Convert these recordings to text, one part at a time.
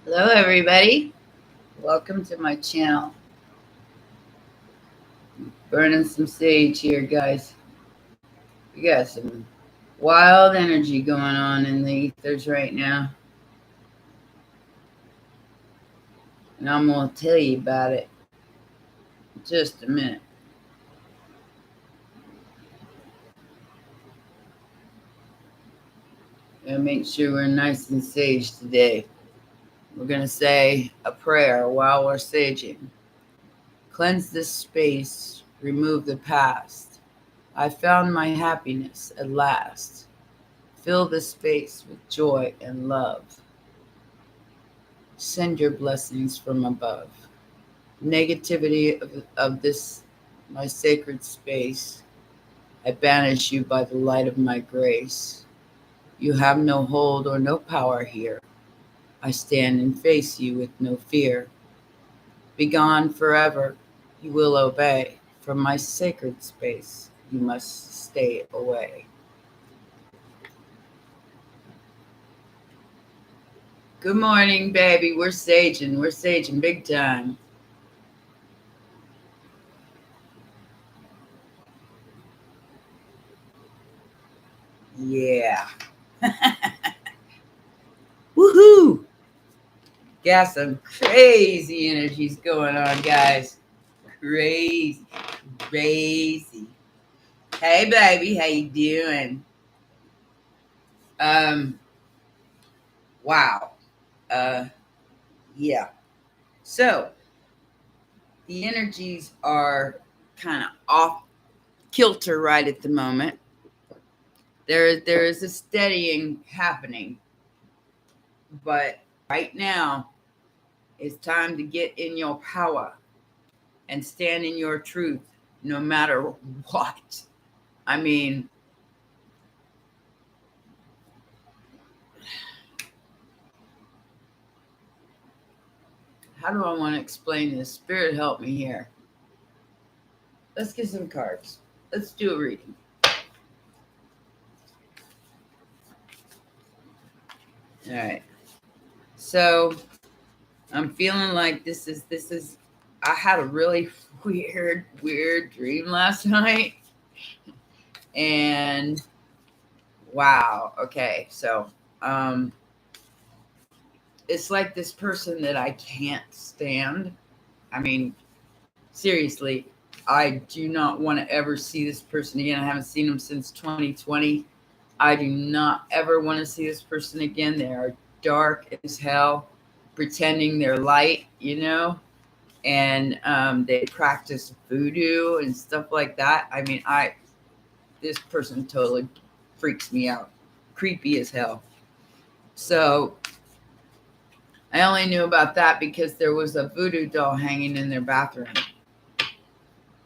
Hello, everybody. Welcome to my channel. Burning some sage here, guys. We got some wild energy going on in the ethers right now. And I'm going to tell you about it in just a minute. Gotta make sure we're nice and sage today. We're going to say a prayer while we're saging. Cleanse this space, remove the past. I found my happiness at last. Fill this space with joy and love. Send your blessings from above. Negativity of this, my sacred space, I banish you by the light of my grace. You have no hold or no power here. I stand and face you with no fear. Begone forever, you will obey. From my sacred space, you must stay away. Good morning, baby. We're saging. We're saging big time. Yeah. Woohoo! Got some crazy energies going on, guys. Crazy. Crazy. Hey, baby. How you doing? Wow. Yeah. So, the energies are kind of off kilter right at the moment. There is a steadying happening, but right now it's time to get in your power and stand in your truth no matter what. I mean, how do I want to explain this? Spirit, help me here. Let's get some cards. Let's do a reading. All right. So I'm feeling like this is I had a really weird dream last night. And wow, okay. So it's like this person that I can't stand. I mean, seriously, I do not want to ever see this person again. I haven't seen them since 2020. I do not ever want to see this person again. They are dark as hell, pretending they're light, and they practice voodoo and stuff like that. I mean, this person totally freaks me out. Creepy as hell. So I only knew about that because there was a voodoo doll hanging in their bathroom.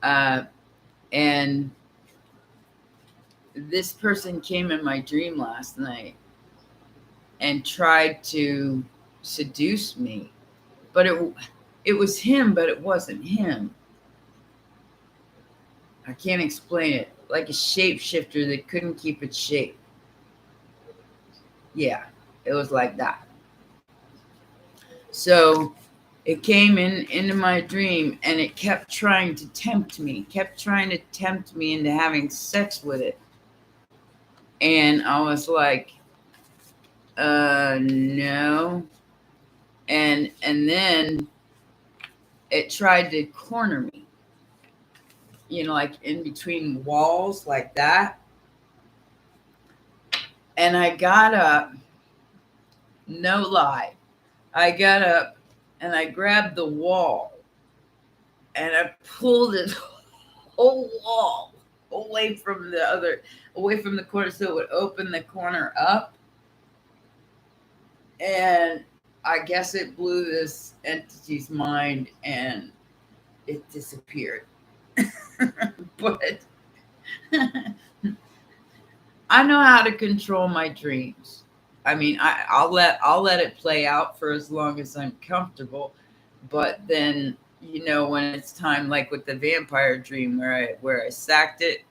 And this person came in my dream last night and tried to seduce me. But it was him, but it wasn't him. I can't explain it. Like a shapeshifter that couldn't keep its shape. Yeah, it was like that. So it came into my dream and it kept trying to tempt me into having sex with it. And I was like, no. And then it tried to corner me, like in between walls like that. And I got up, no lie. I got up and I grabbed the wall and I pulled it whole wall away from the corner so it would open the corner up. And I guess it blew this entity's mind and it disappeared. But I know how to control my dreams. I mean, I'll let it play out for as long as I'm comfortable. But then, when it's time, like with the vampire dream where I sacked it,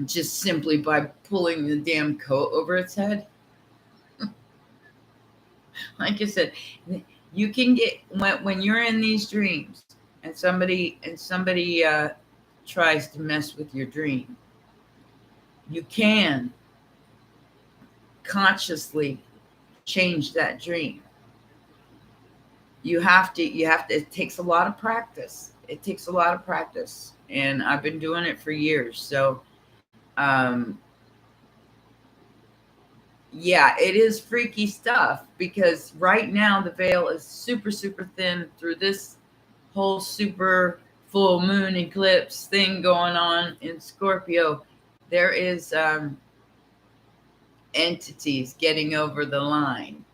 just simply by pulling the damn coat over its head. Like I said, you can get when you're in these dreams and somebody tries to mess with your dream, you can consciously change that dream. You have to it takes a lot of practice. It takes a lot of practice, and I've been doing it for years. So um yeah, it is freaky stuff because right now the veil is super, super thin through this whole super full moon eclipse thing going on in Scorpio. There is entities getting over the line.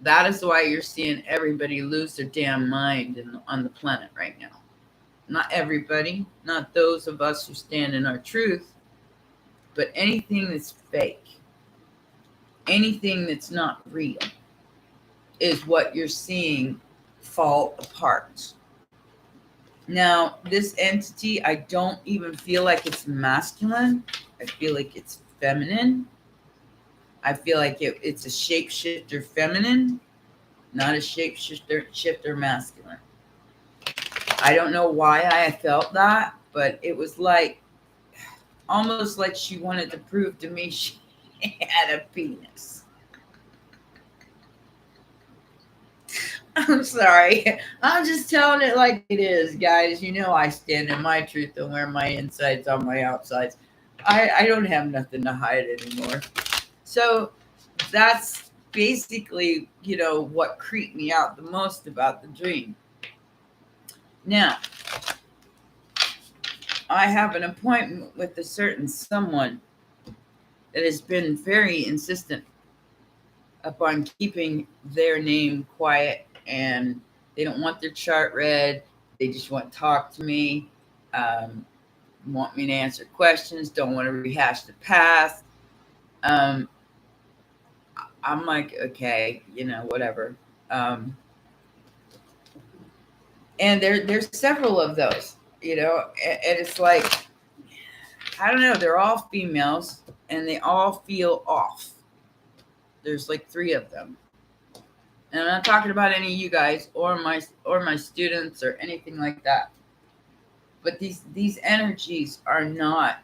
That is why you're seeing everybody lose their damn mind on the planet right now. Not everybody, not those of us who stand in our truth, but anything that's fake, anything that's not real is what you're seeing fall apart. Now, this entity, I don't even feel like it's masculine. I feel like it's feminine. I feel like it's a shapeshifter feminine, not a shifter masculine. I don't know why I felt that, but it was like almost like she wanted to prove to me she had a penis. I'm sorry. I'm just telling it like it is, guys. You know I stand in my truth and wear my insides on my outsides. I don't have nothing to hide anymore. So that's basically, what creeped me out the most about the dream. Now, I have an appointment with a certain someone that has been very insistent upon keeping their name quiet, and they don't want their chart read. They just want to talk to me, want me to answer questions, don't want to rehash the past. I'm like, okay, whatever. And there's several of those, and it's like, I don't know, they're all females and they all feel off. There's like 3 of them. And I'm not talking about any of you guys or my students or anything like that. But these energies are not.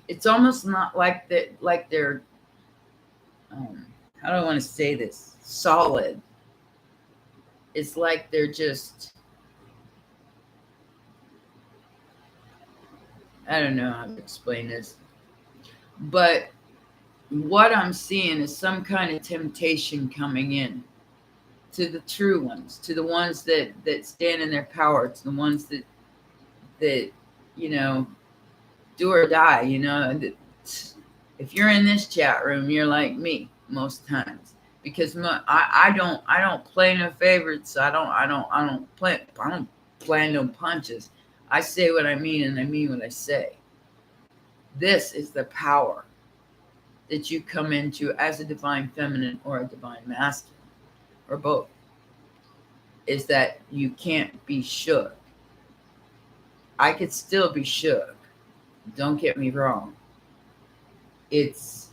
It's almost not like that. Like they're. How do I want to say this? Solid. It's like they're just. I don't know how to explain this, but what I'm seeing is some kind of temptation coming in to the true ones, to the ones that stand in their power, to the ones that do or die. If you're in this chat room, you're like me most times because I don't play no favorites. I don't play no punches. I say what I mean and I mean what I say. This is the power that you come into as a divine feminine or a divine masculine or both, is that you can't be shook. I could still be shook. Don't get me wrong. It's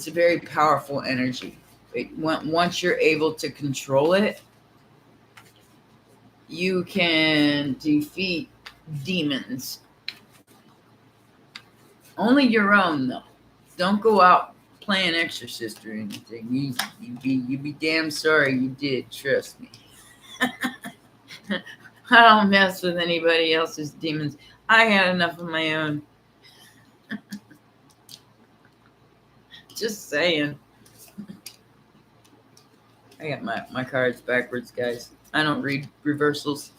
a very powerful energy. Once you're able to control it, you can defeat demons. Only your own, though. Don't go out playing exorcist or anything. You'd be damn sorry you did. Trust me. I don't mess with anybody else's demons. I had enough of my own. Just saying. I got my cards backwards, guys. I don't read reversals.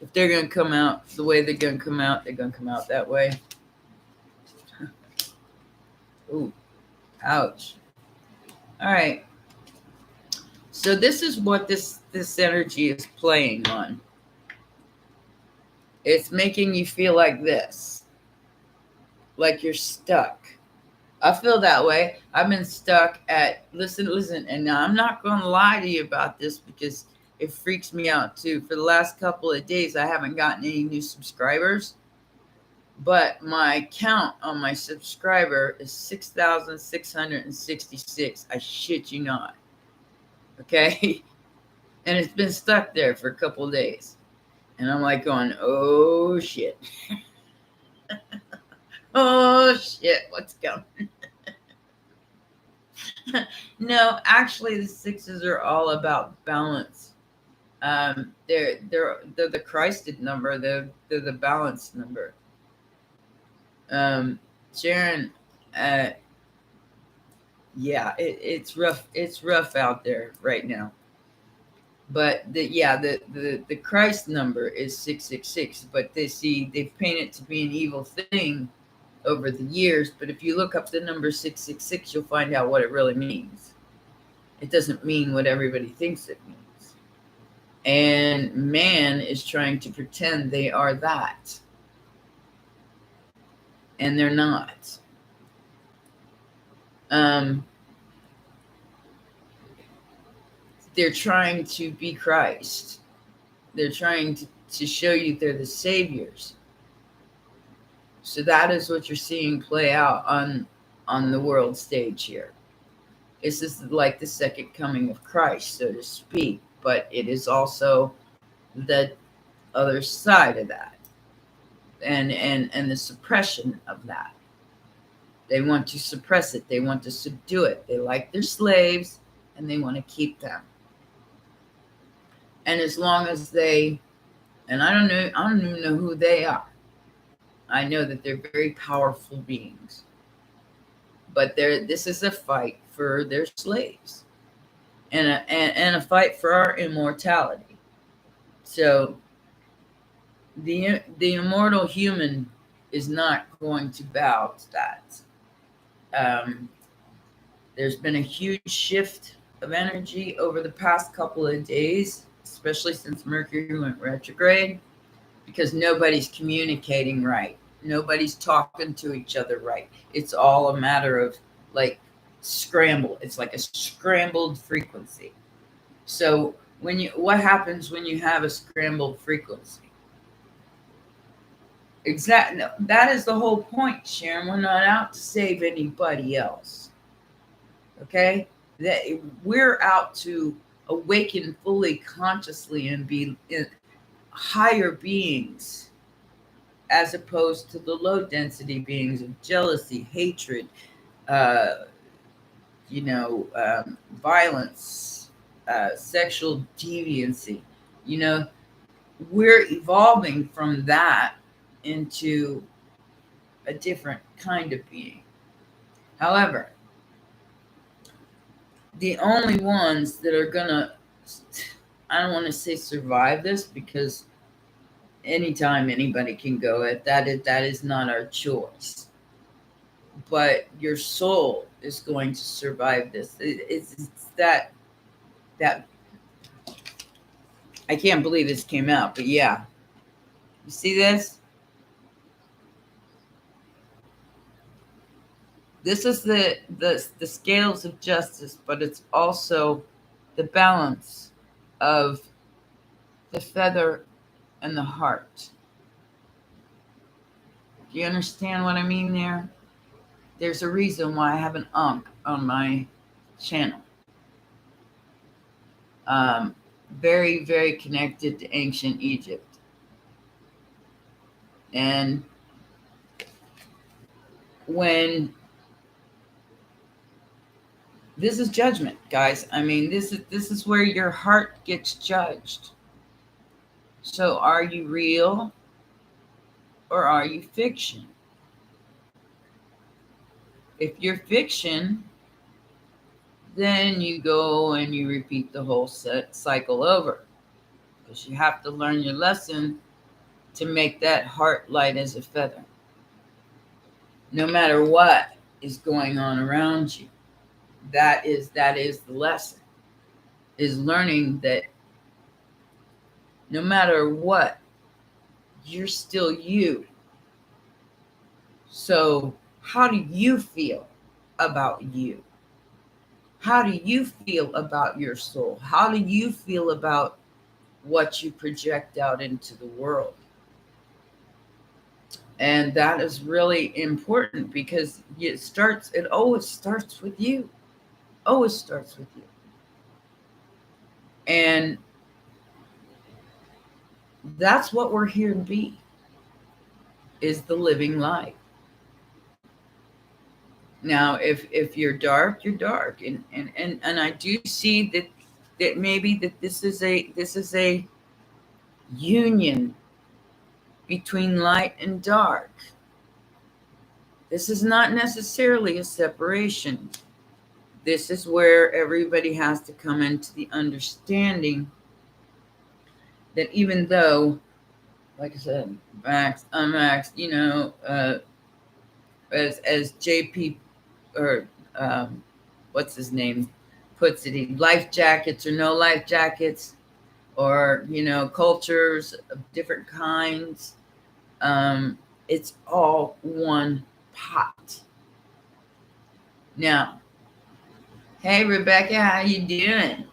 If they're going to come out the way they're going to come out, they're going to come out that way. Ooh, ouch. All right. So this is what this energy is playing on. It's making you feel like this. Like you're stuck. I feel that way. I've been stuck at, listen, and now I'm not going to lie to you about this because it freaks me out too. For the last couple of days, I haven't gotten any new subscribers but my count on my subscriber is 6,666. I shit you not. Okay. And it's been stuck there for a couple of days. And I'm like going, oh shit. Oh shit, what's coming? No, actually the sixes are all about balance. They're the Christed number, they're the balanced number. Sharon, yeah, it's rough. It's rough out there right now. But the Christ number is 666. But they've painted it to be an evil thing over the years. But if you look up the number 666, you'll find out what it really means. It doesn't mean what everybody thinks it means. And man is trying to pretend they are that. And they're not. They're trying to be Christ. They're trying to show you they're the saviors. So that is what you're seeing play out on the world stage here. This is like the second coming of Christ, so to speak, but it is also the other side of that, and the suppression of that. They want to suppress it. They want to subdue it. They like their slaves, and they want to keep them. And as long as they, and I don't even know who they are. I know that they're very powerful beings. But this is a fight for their slaves. And a fight for our immortality. So the immortal human is not going to bow to that. There's been a huge shift of energy over the past couple of days, especially since Mercury went retrograde, because nobody's communicating right. Nobody's talking to each other right. It's all a matter of like scramble. It's like a scrambled frequency. So what happens when you have a scrambled frequency? Exactly. That is the whole point, Sharon. We're not out to save anybody else. Okay? That we're out to awaken fully consciously and be in higher beings, as opposed to the low density beings of jealousy, hatred, violence, sexual deviancy. We're evolving from that into a different kind of being. However, the only ones that are gonna, I don't want to say survive this, because anytime anybody can go at that is not our choice. But your soul is going to survive this. It's that I can't believe this came out, but yeah. You see this? This is the scales of justice, but it's also the balance of the feather and the heart. Do you understand what I mean there? There's a reason why I have an Ankh on my channel. Very, very connected to ancient Egypt. And when this is judgment, guys. I mean, this is where your heart gets judged. So are you real or are you fiction? If you're fiction, then you go and you repeat the whole cycle over, because you have to learn your lesson to make that heart light as a feather. No matter what is going on around you, that is the lesson, is learning that no matter what, you're still you. So how do you feel about you? How do you feel about your soul? How do you feel about what you project out into the world? And that is really important because it always starts with you. Always starts with you. And that's what we're here to be, is the living light. Now, if you're dark, you're dark. And I do see that maybe that this is a union between light and dark. This is not necessarily a separation. This is where everybody has to come into the understanding that even though, like I said, Max, Max, as JP or what's his name puts it, life jackets or no life jackets, or cultures of different kinds. It's all one pot. Now, hey Rebecca, how you doing?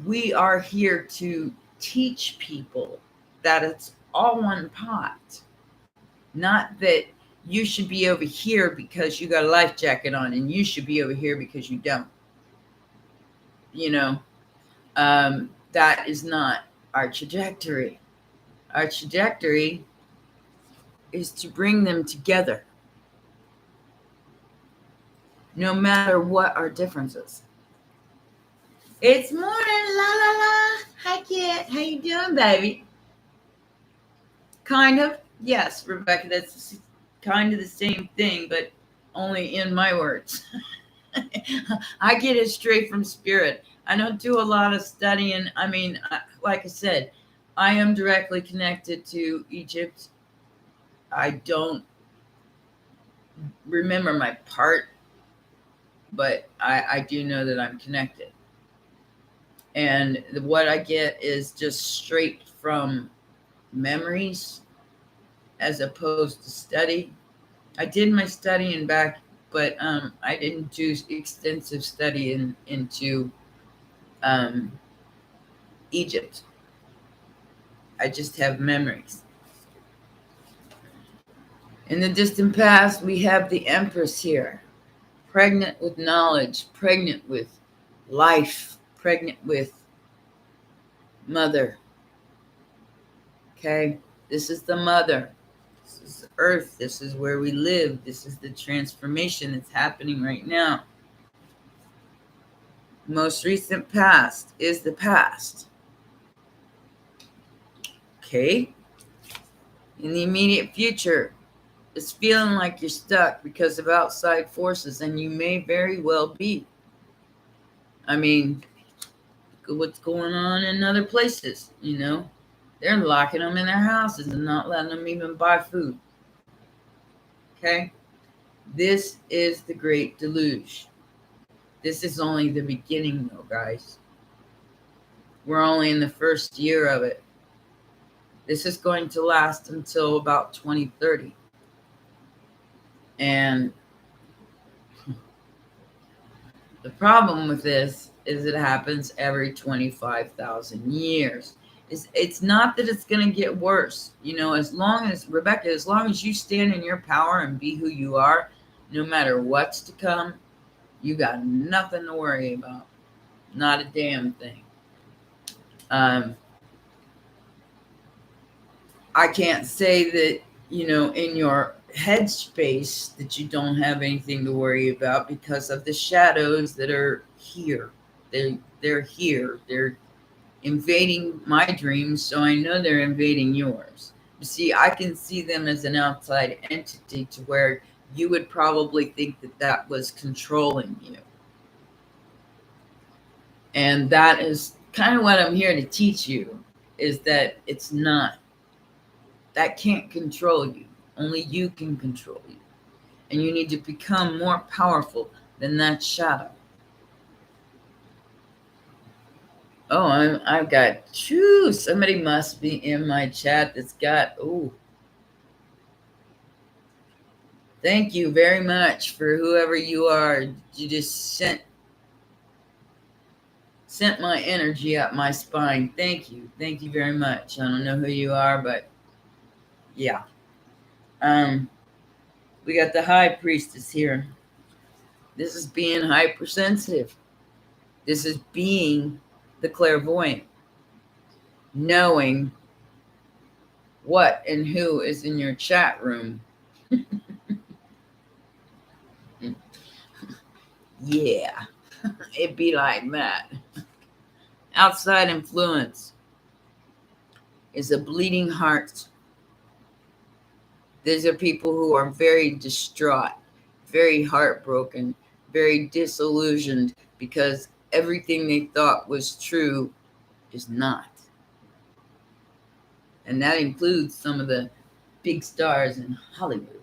We are here to teach people that it's all one pot. Not that you should be over here because you got a life jacket on and you should be over here because you don't. That is not our trajectory. Our trajectory is to bring them together, no matter what our differences. It's morning, la la la. Hi, kid. How you doing, baby? Kind of. Yes, Rebecca, that's kind of the same thing, but only in my words. I get it straight from spirit. I don't do a lot of studying. I mean, like I said, I am directly connected to Egypt. I don't remember my part, but I do know that I'm connected. And what I get is just straight from memories as opposed to study. I did my studying back, but I didn't do extensive study into Egypt. I just have memories. In the distant past, we have the Empress here, pregnant with knowledge, pregnant with life, pregnant with mother. Okay, this is the mother. This is Earth. This is where we live. This is the transformation that's happening right now. Most recent past is the past. Okay. In the immediate future, it's feeling like you're stuck because of outside forces, and you may very well be. I mean, what's going on in other places, They're locking them in their houses and not letting them even buy food. Okay? This is the Great Deluge. This is only the beginning, though, guys. We're only in the first year of it. This is going to last until about 2030. And the problem with this is it happens every 25,000 years. It's not that it's going to get worse. As long as, Rebecca, as long as you stand in your power and be who you are, no matter what's to come, you got nothing to worry about. Not a damn thing. I can't say that, in your headspace that you don't have anything to worry about because of the shadows that are here. They're here. They're invading my dreams, so I know they're invading yours. You see, I can see them as an outside entity to where you would probably think that was controlling you. And that is kind of what I'm here to teach you, is that it's not. That can't control you. Only you can control you. And you need to become more powerful than that shadow. Oh, I've got, somebody must be in my chat that's got, thank you very much for whoever you are. You just sent sent my energy up my spine. Thank you. Thank you very much. I don't know who you are, but yeah. We got the High Priestess here. This is being hypersensitive. This is being the clairvoyant, knowing what and who is in your chat room. Yeah, it'd be like that. Outside influence is a bleeding heart. These are people who are very distraught, very heartbroken, very disillusioned because everything they thought was true is not. And that includes some of the big stars in Hollywood.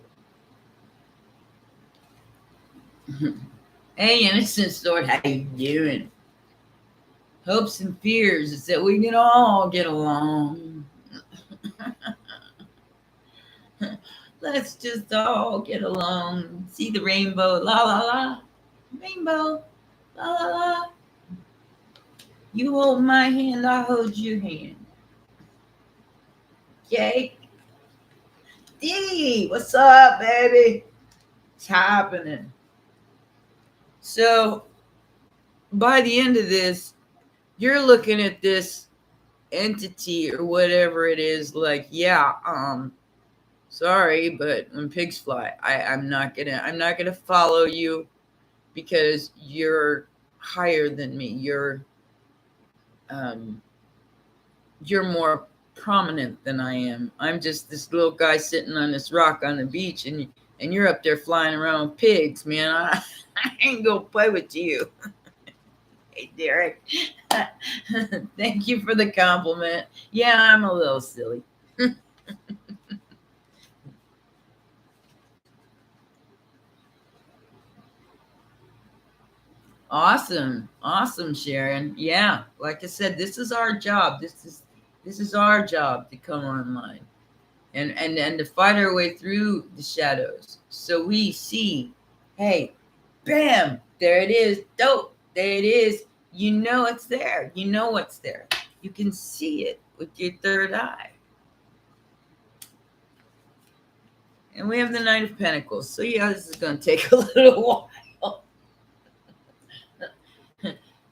Hey, innocent sword, how you doing? Hopes and fears is that we can all get along. Let's just all get along. See the rainbow, la la la. Rainbow, la la la. You hold my hand, I hold your hand. Okay? D, what's up, baby? It's happening. So, by the end of this, you're looking at this entity or whatever it is, like, yeah, sorry, but when pigs fly, I'm not gonna follow you because you're higher than me. You're more prominent than I am. I'm just this little guy sitting on this rock on the beach, and you're up there flying around with pigs, man. I ain't gonna play with you. Hey, Derek. Thank you for the compliment. Yeah, I'm a little silly. Awesome. Awesome, Sharon. Yeah, like I said, this is our job. This is our job to come online and to fight our way through the shadows. So we see, hey, bam, there it is. Dope. There it is. You know it's there. You know what's there. You can see it with your third eye. And we have the Knight of Pentacles. So yeah, this is going to take a little while.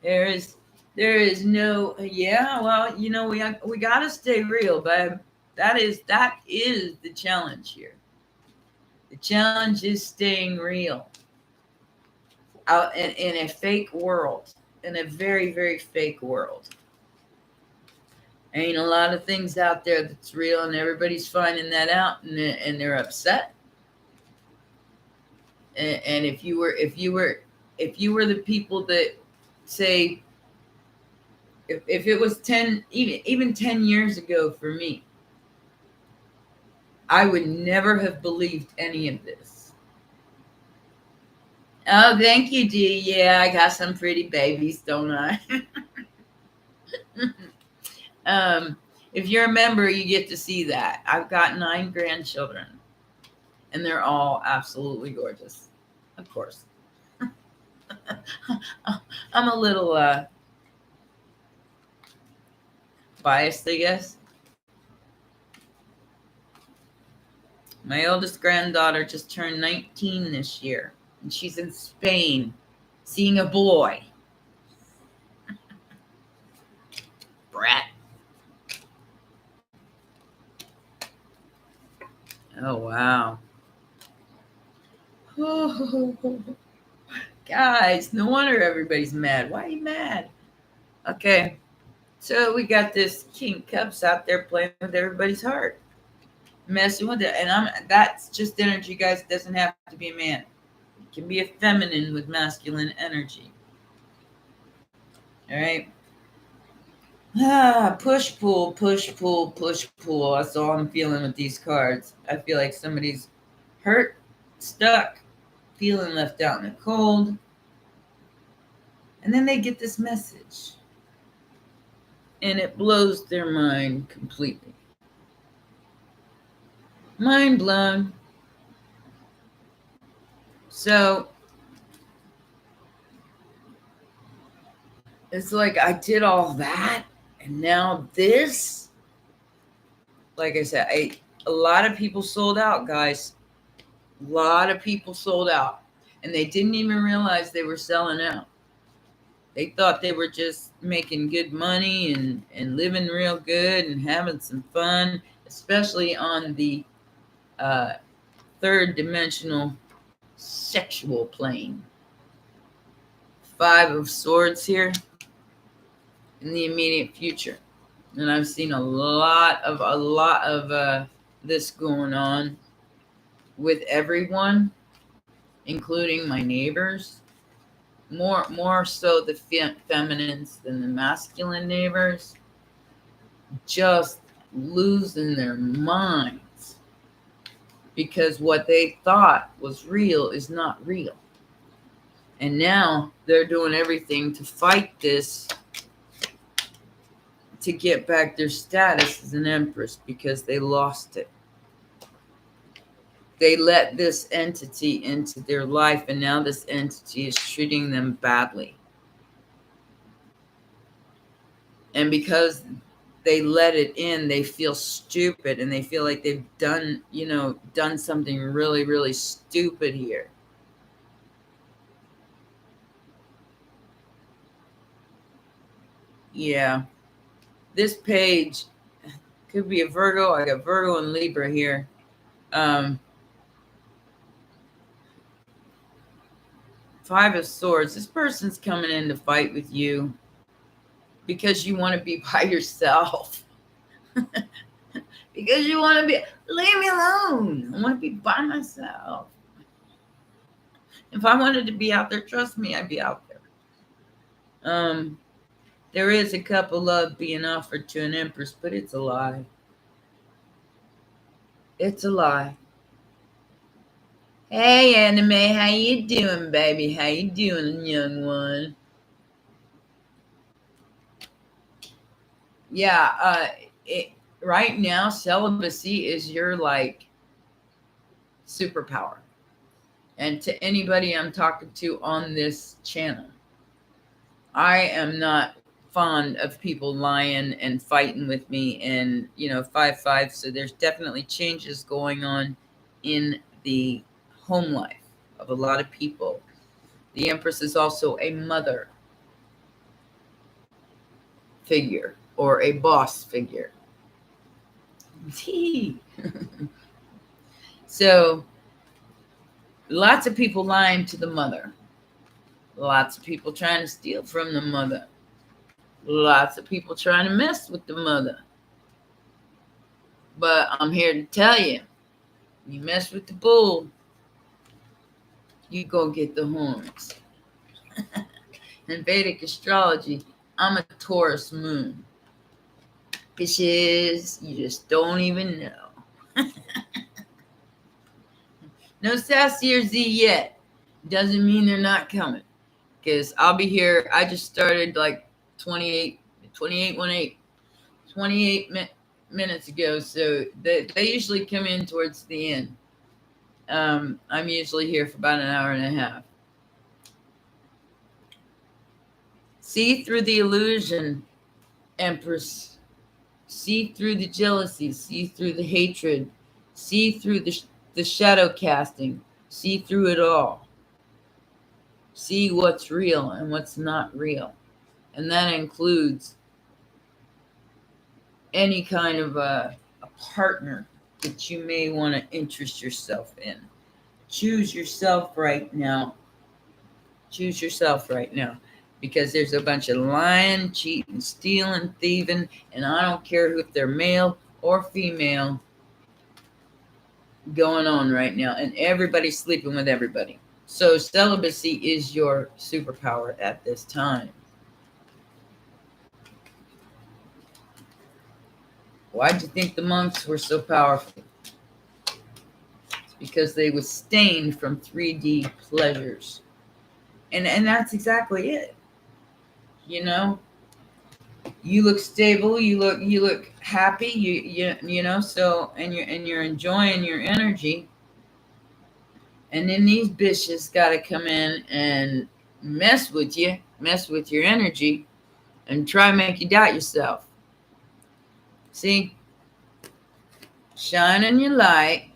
There is no, yeah, well, you know, we got to stay real, babe. That is the challenge here. The challenge is staying real out in a fake world, in a very, very fake world. Ain't a lot of things out there that's real, and everybody's finding that out, and they're upset. And if you were the people that say, if it was 10, even 10 years ago for me, I would never have believed any of this. Oh, thank you, Dee. Yeah, I got some pretty babies, don't I? If you're a member, you get to see that. I've got 9 grandchildren, and they're all absolutely gorgeous, of course. I'm a little biased, I guess. My oldest granddaughter just turned 19 this year, and she's in Spain seeing a boy. Brat. Oh, wow. Oh, guys, no wonder everybody's mad. Why are you mad? Okay, so we got this King Cups out there playing with everybody's heart, messing with it, and that's just energy, guys. It doesn't have to be a man. It can be a feminine with masculine energy. All right. Push, pull, push, pull, push, pull. That's all I'm feeling with these cards. I feel like somebody's hurt, stuck, feeling left out in the cold. And then they get this message. And it blows their mind completely. Mind blown. So, It's like I did all that, and now this. Like I said, a lot of people sold out, guys. A lot of people sold out, and they didn't even realize they were selling out. They thought they were just making good money and living real good and having some fun, especially on the third dimensional sexual plane. 5 of Swords here in the immediate future. And I've seen a lot of this going on with everyone, including my neighbors. More so the feminines than the masculine neighbors, just losing their minds because what they thought was real is not real. And now they're doing everything to fight this, to get back their status as an empress, because they lost it. They let this entity into their life, and now this entity is treating them badly. And because they let it in, they feel stupid, and they feel like they've done something really, really stupid here. Yeah. This page could be a Virgo. I got Virgo and Libra here. 5 of Swords. This person's coming in to fight with you because you want to be by yourself. Because you want to be, leave me alone. I want to be by myself. If I wanted to be out there, trust me, I'd be out there. There is a cup of love being offered to an empress, but it's a lie. It's a lie. Hey, Anime, how you doing, baby? How you doing, young one? Yeah, right now, celibacy is your, like, superpower. And to anybody I'm talking to on this channel, I am not fond of people lying and fighting with me, and 5-5. So there's definitely changes going on in the home life of a lot of people. The Empress is also a mother figure or a boss figure. So lots of people lying to the mother. Lots of people trying to steal from the mother. Lots of people trying to mess with the mother. But I'm here to tell you, you mess with the bull, you go get the horns. In Vedic astrology, I'm a Taurus moon. Bitches, you just don't even know. No Sassy or Z yet. Doesn't mean they're not coming. Because I'll be here. I just started like 28 minutes ago. So they usually come in towards the end. I'm usually here for about an hour and a half. See through the illusion, Empress. See through the jealousy. See through the hatred. See through the shadow casting. See through it all. See what's real and what's not real. And that includes any kind of a partner that you may want to interest yourself in. Choose yourself right now. Choose yourself right now. Because there's a bunch of lying, cheating, stealing, thieving, and I don't care if they're male or female going on right now. And everybody's sleeping with everybody. So celibacy is your superpower at this time. Why'd you think the monks were so powerful? It's because they were stained from 3D pleasures. And that's exactly it. You look stable, you look happy, so and you're enjoying your energy. And then these bitches got to come in and mess with your energy and try and make you doubt yourself. See, shining your light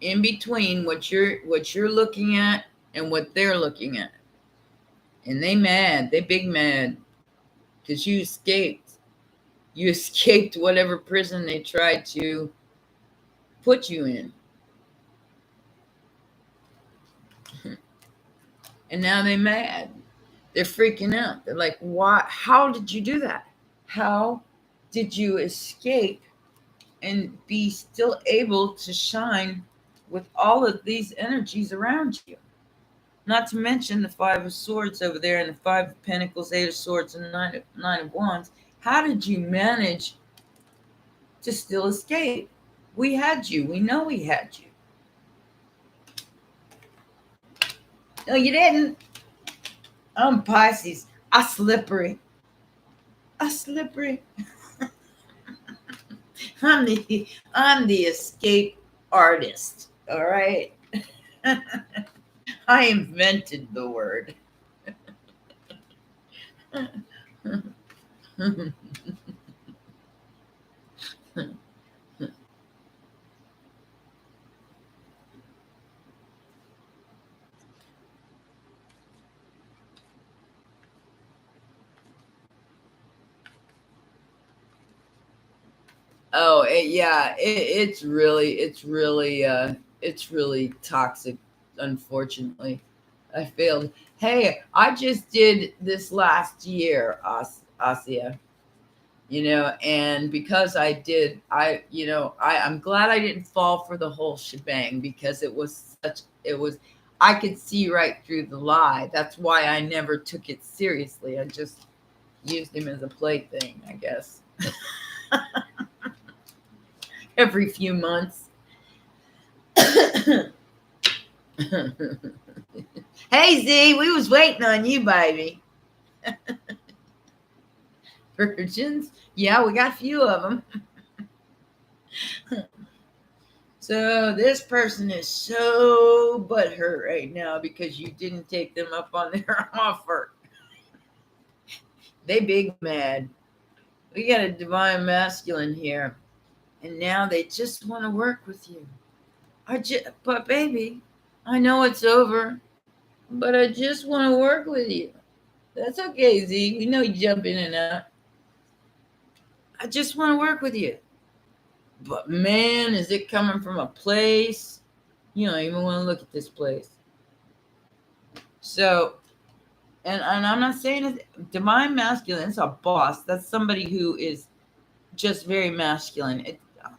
in between what you're looking at and what they're looking at. And they big mad because you escaped. You escaped whatever prison they tried to put you in. And now they're mad. They're freaking out. They're like, why? How did you do that? How did you escape and be still able to shine with all of these energies around you? Not to mention the Five of Swords over there and the Five of Pentacles, Eight of Swords, and Nine of Wands. How did you manage to still escape? We had you. We know we had you. No, you didn't. I'm Pisces. I'm slippery. I'm slippery. I'm the escape artist. All right. I invented the word. Oh, it's really toxic. Unfortunately, I failed. Hey, I just did this last year, Asia. And because I did, I'm glad I didn't fall for the whole shebang, because I could see right through the lie. That's why I never took it seriously. I just used him as a plaything, I guess. Every few months. Hey Z, we was waiting on you, baby. Virgins? Yeah, we got a few of them. So this person is so butthurt right now because you didn't take them up on their offer. They big mad. We got a divine masculine here. And now they just want to work with you. But baby, I know it's over, but I just want to work with you. That's okay, Z. We know you jump in and out. I just want to work with you. But man, is it coming from a place you don't even want to look at this place. So, and I'm not saying it's divine masculine. It's a boss. That's somebody who is just very masculine.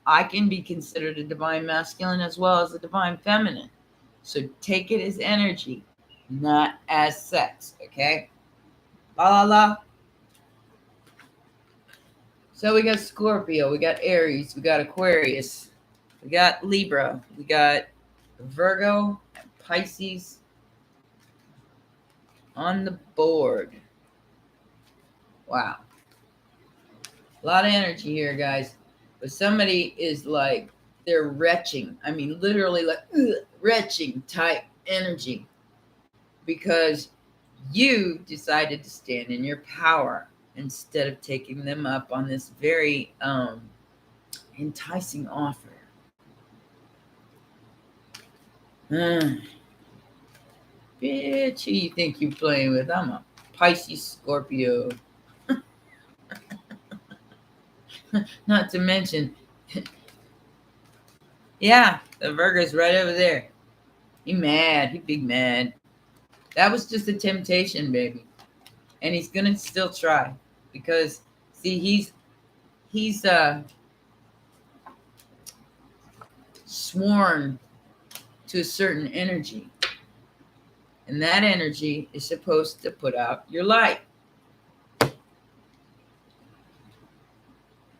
I can be considered a divine masculine as well as a divine feminine. So take it as energy, not as sex. Okay? La la la. So we got Scorpio, we got Aries, we got Aquarius, we got Libra, we got Virgo, and Pisces on the board. Wow. A lot of energy here, guys. But somebody is like, they're retching. I mean, literally like retching type energy. Because you decided to stand in your power instead of taking them up on this very enticing offer. Bitch, who you think you're playing with? I'm a Pisces Scorpio. Not to mention, yeah, the Virgo's right over there. He mad. He big mad. That was just a temptation, baby. And he's gonna still try. Because see, he's sworn to a certain energy. And that energy is supposed to put out your light.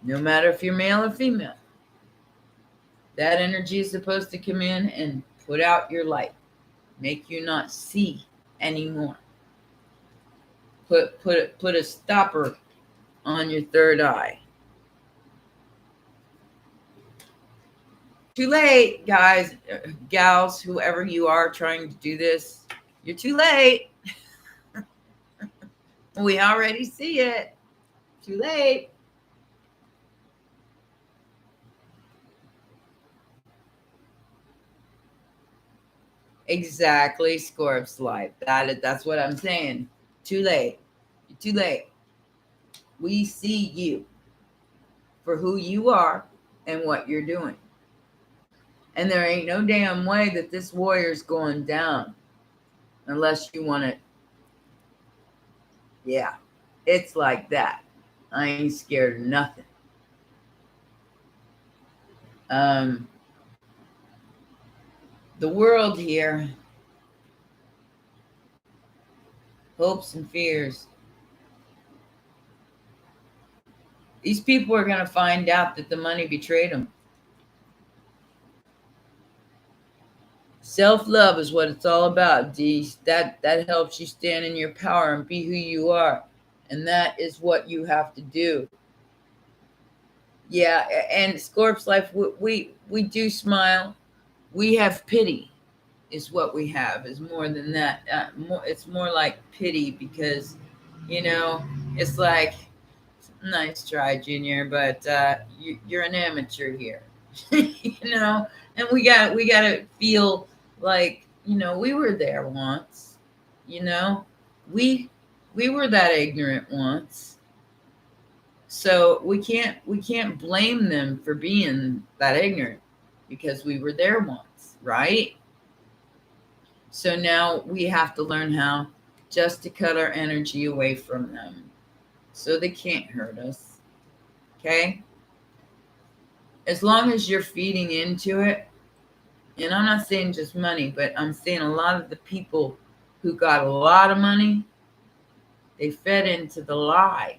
No matter if you're male or female. That energy is supposed to come in and put out your light. Make you not see anymore. Put a stopper on your third eye. Too late, guys, gals, whoever you are trying to do this. You're too late. We already see it. Too late. Exactly, Scorp's life. That's what I'm saying. Too late. Too late. We see you for who you are and what you're doing. And there ain't no damn way that this warrior's going down unless you want it. Yeah, it's like that. I ain't scared of nothing. Um, the world here, hopes and fears. These people are going to find out that the money betrayed them. Self-love is what it's all about, D. That helps you stand in your power and be who you are. And that is what you have to do. Yeah, and Scorp's life, we do smile. We have pity is what we have, is more than that. It's more like pity because, it's like, nice try, Junior, but you're an amateur here. And we got to feel like, we were there once. We were that ignorant once. So we can't blame them for being that ignorant because we were there once, right? So now we have to learn how just to cut our energy away from them so they can't hurt us. Okay? As long as you're feeding into it, and I'm not saying just money, but I'm saying a lot of the people who got a lot of money, they fed into the lie.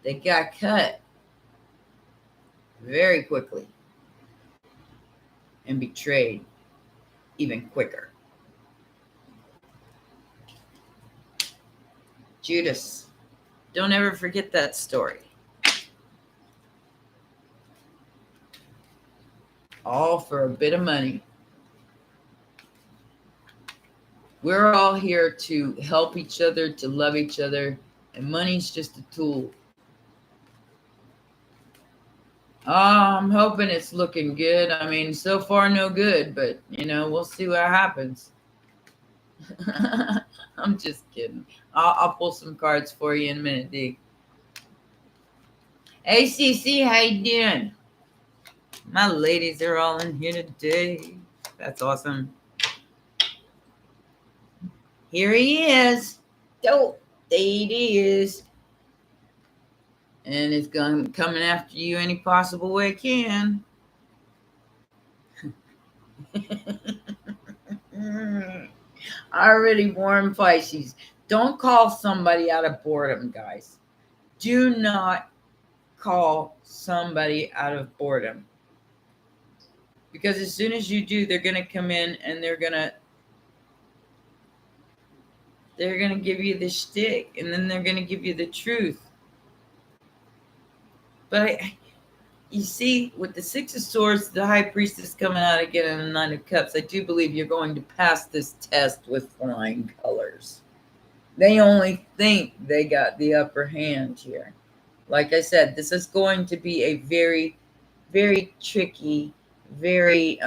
They got cut very quickly and betrayed even quicker. Judas, don't ever forget that story. All for a bit of money. We're all here to help each other, to love each other, and money's just a tool. I'm hoping it's looking good. I mean, so far no good, but we'll see what happens. I'm just kidding. I'll pull some cards for you in a minute, D. Hey, CC, how you doing? My ladies are all in here today. That's awesome. Here he is. Oh, there he is. And it's coming after you any possible way it can. I already warned Pisces. Don't call somebody out of boredom, guys. Do not call somebody out of boredom. Because as soon as you do, they're going to come in and they're going to give you the shtick, and then they're going to give you the truth. But you see, with the Six of Swords, the High Priestess coming out again, and the Nine of Cups, I do believe you're going to pass this test with flying colors. They only think they got the upper hand here. Like I said, this is going to be a very, very tricky, very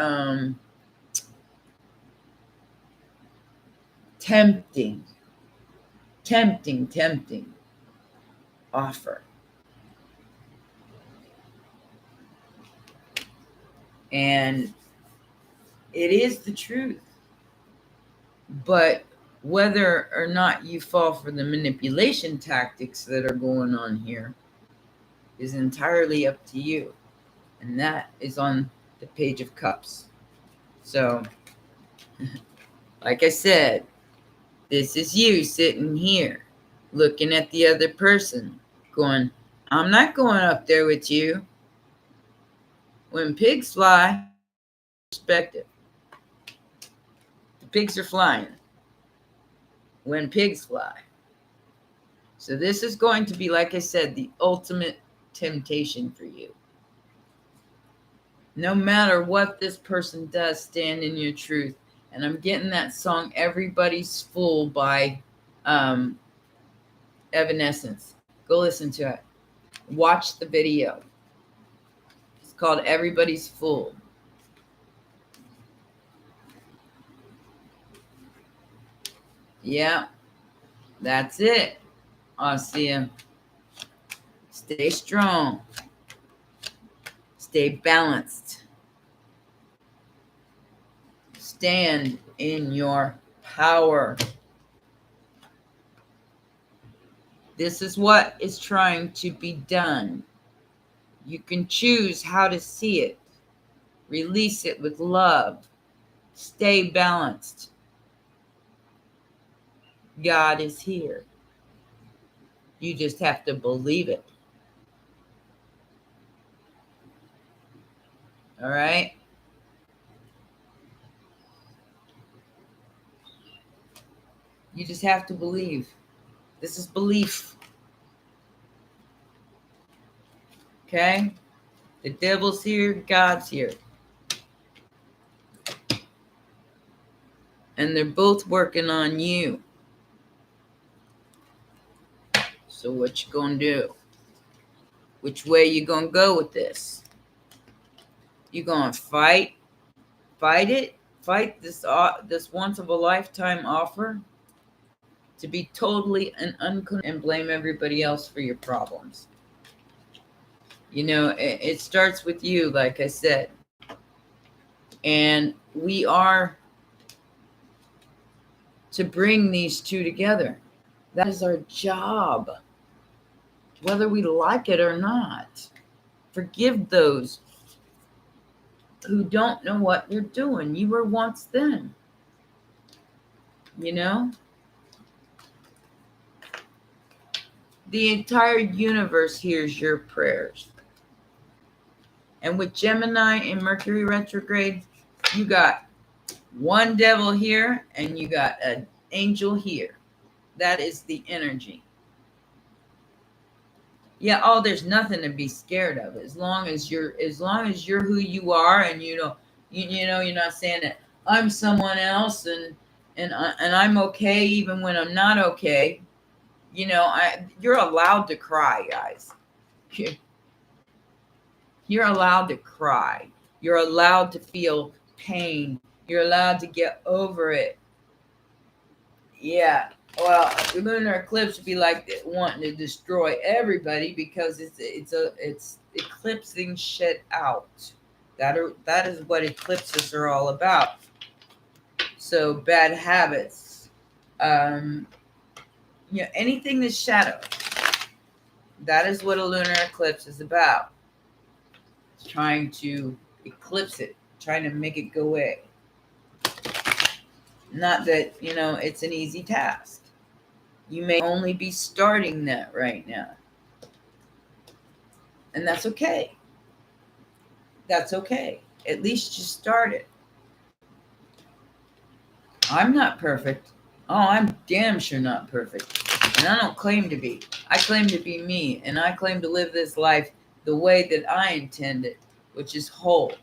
tempting offer. And it is the truth. But whether or not you fall for the manipulation tactics that are going on here is entirely up to you. And that is on the Page of Cups. So, like I said, this is you sitting here looking at the other person going, I'm not going up there with you. When pigs fly, perspective. The pigs are flying. When pigs fly. So this is going to be, like I said, the ultimate temptation for you. No matter what this person does, stand in your truth. And I'm getting that song, Everybody's Fool by Evanescence. Go listen to it. Watch the video. It's called Everybody's Fool. Yeah, that's it. I'll see you. Stay strong. Stay balanced. Stand in your power. This is what is trying to be done. You can choose how to see it. Release it with love. Stay balanced. God is here. You just have to believe it. All right? You just have to believe. This is belief. Okay? The devil's here, God's here. And they're both working on you. So what you gonna do? Which way you gonna go with this? You gonna fight it? Fight this once of a lifetime offer to be totally and blame everybody else for your problems. You know, it starts with you, like I said. And we are to bring these two together. That is our job, whether we like it or not. Forgive those who don't know what you're doing. You were once them. You know? The entire universe hears your prayers. And with Gemini and Mercury retrograde, you got one devil here and you got an angel here. That is the energy. Yeah, there's nothing to be scared of as long as you're who you are, and you know you're not saying that I'm someone else and I'm okay even when I'm not okay. You know, you're allowed to cry, guys. You're allowed to cry. You're allowed to feel pain. You're allowed to get over it. Yeah. Well, the lunar eclipse would be like wanting to destroy everybody because it's eclipsing shit out. That is what eclipses are all about. So bad habits, anything that's shadow. That is what a lunar eclipse is about. It's trying to eclipse it, trying to make it go away. Not that, it's an easy task. You may only be starting that right now. And that's okay. That's okay. At least you started. I'm not perfect. I'm damn sure not perfect. And I don't claim to be. I claim to be me. And I claim to live this life the way that I intend it, which is whole.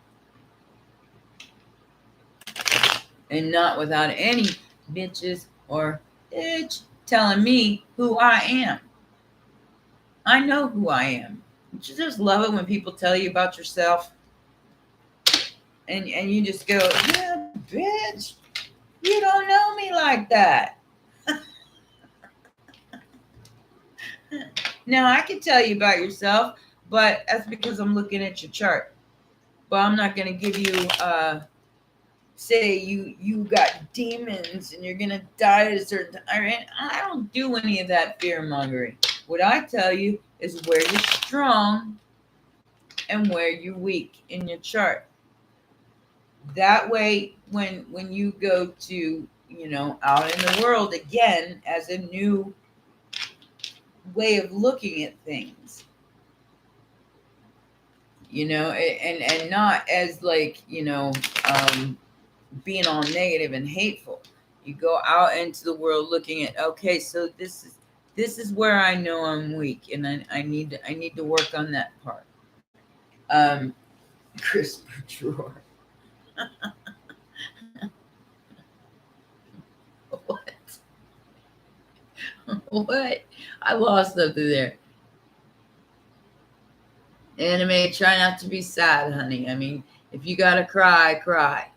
And not without any bitches or bitch telling me who I am. I know who I am. Don't you just love it when people tell you about yourself? And you just go, yeah, bitch, you don't know me like that. Now, I can tell you about yourself, but that's because I'm looking at your chart. But I'm not going to give you, say you got demons and you're going to die at a certain time. I don't do any of that fear mongering. What I tell you is where you're strong and where you're weak in your chart. That way, when you go to, out in the world again as a new way of looking at things, and not as like, being all negative and hateful. You go out into the world looking at, okay, so this is where I know I'm weak, and I need to work on that part. Crisper drawer. What? What? I lost something there. Anime, try not to be sad, honey. I mean, if you gotta cry, cry.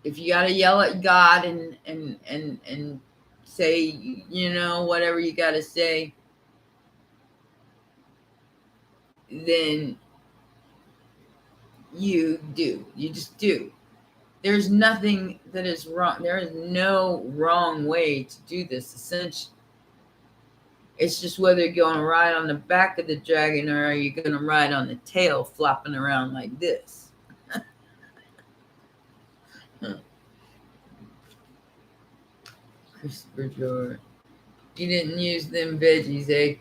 If you gotta yell at God and say, whatever you gotta say, then you do. You just do. There's nothing that is wrong. There is no wrong way to do this, essentially. It's just whether you're going to ride on the back of the dragon or are you going to ride on the tail flopping around like this. Christopher George. You didn't use them veggies, eh?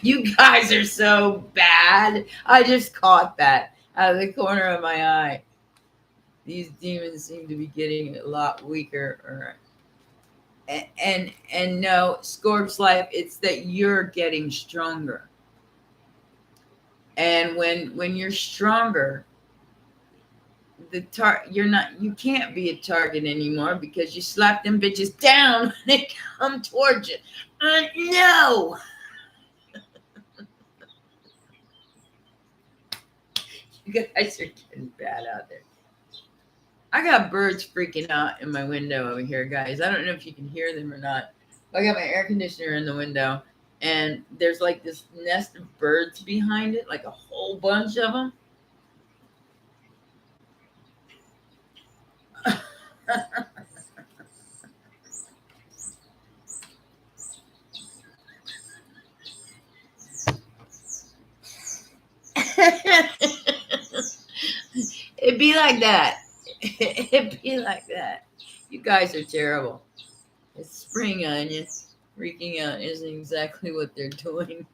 You guys are so bad. I just caught that out of the corner of my eye. These demons seem to be getting a lot weaker. And no, Scorp's life, it's that you're getting stronger. And when you're stronger, you can't be a target anymore because you slap them bitches down when they come towards you. No. You guys are getting bad out there. I got birds freaking out in my window over here, guys. I don't know if you can hear them or not. I got my air conditioner in the window, and there's like this nest of birds behind it, like a whole bunch of them. It'd be like that. It'd be like that. You guys are terrible. It's spring, Anya. Freaking out isn't exactly what they're doing.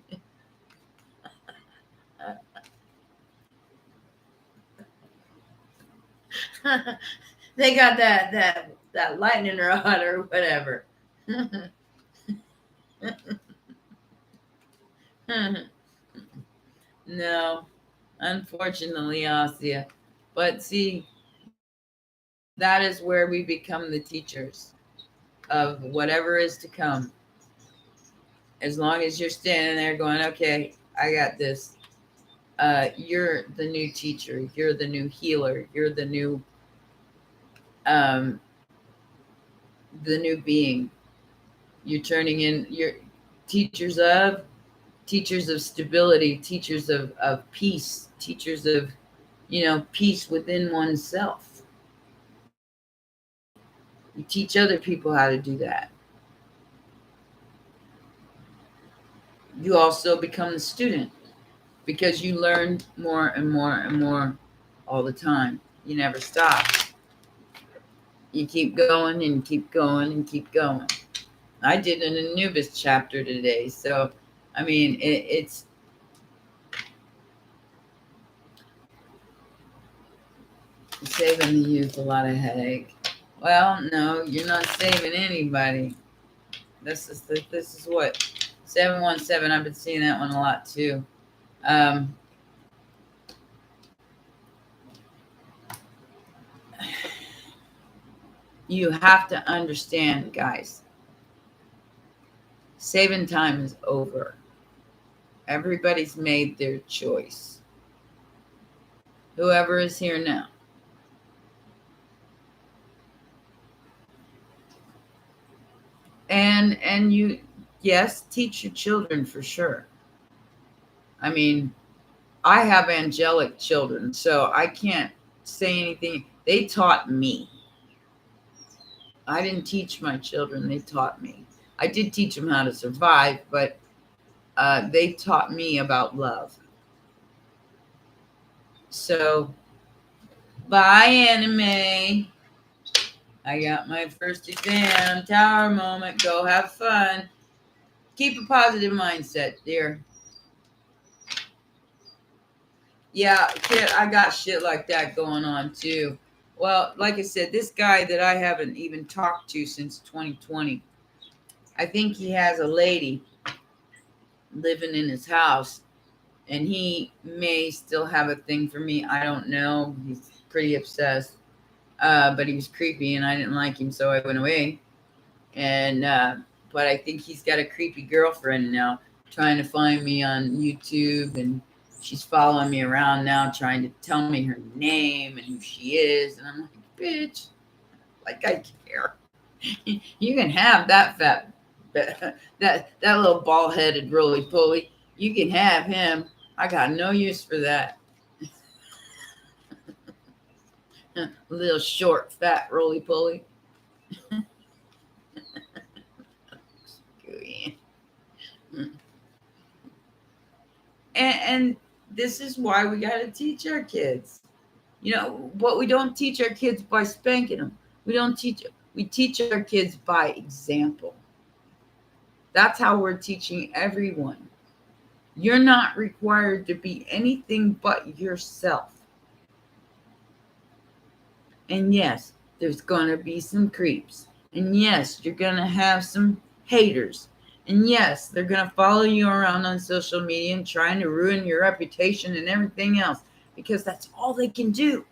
They got that lightning rod or whatever. No, unfortunately, Asya. But see, that is where we become the teachers of whatever is to come. As long as you're standing there going, okay, I got this. You're the new teacher. You're the new healer. You're the new being. You're turning in. You're teachers of stability, teachers of peace, teachers of peace within oneself. You teach other people how to do that. You also become the student because you learn more and more and more all the time. You never stop. You keep going and keep going and keep going. I did an Anubis chapter today, so I mean it's saving the youth a lot of headache. Well, no, you're not saving anybody. This is what 717. I've been seeing that one a lot too. You have to understand, guys. Saving time is over. Everybody's made their choice. Whoever is here now. And you, yes, teach your children for sure. I mean, I have angelic children, so I can't say anything. They taught me. I didn't teach my children. They taught me. I did teach them how to survive, but they taught me about love. So, bye, anime. I got my first exam. Tower moment. Go have fun. Keep a positive mindset, dear. Yeah, kid, I got shit like that going on too. Well, like I said, this guy that I haven't even talked to since 2020, I think he has a lady living in his house, and he may still have a thing for me. I don't know. He's pretty obsessed. but he was creepy and I didn't like him, so I went away. And but I think he's got a creepy girlfriend now, trying to find me on YouTube, and she's following me around now, trying to tell me her name and who she is. And I'm like, bitch, like I care. You can have that fat, that little bald-headed roly-poly. You can have him. I got no use for that. Little short, fat roly-poly. And this is why we got to teach our kids. You know, what we don't teach our kids by spanking them. We teach our kids by example. That's how we're teaching everyone. You're not required to be anything but yourself. And yes, there's going to be some creeps. And yes, you're going to have some haters. And yes, they're going to follow you around on social media and trying to ruin your reputation and everything else, because that's all they can do.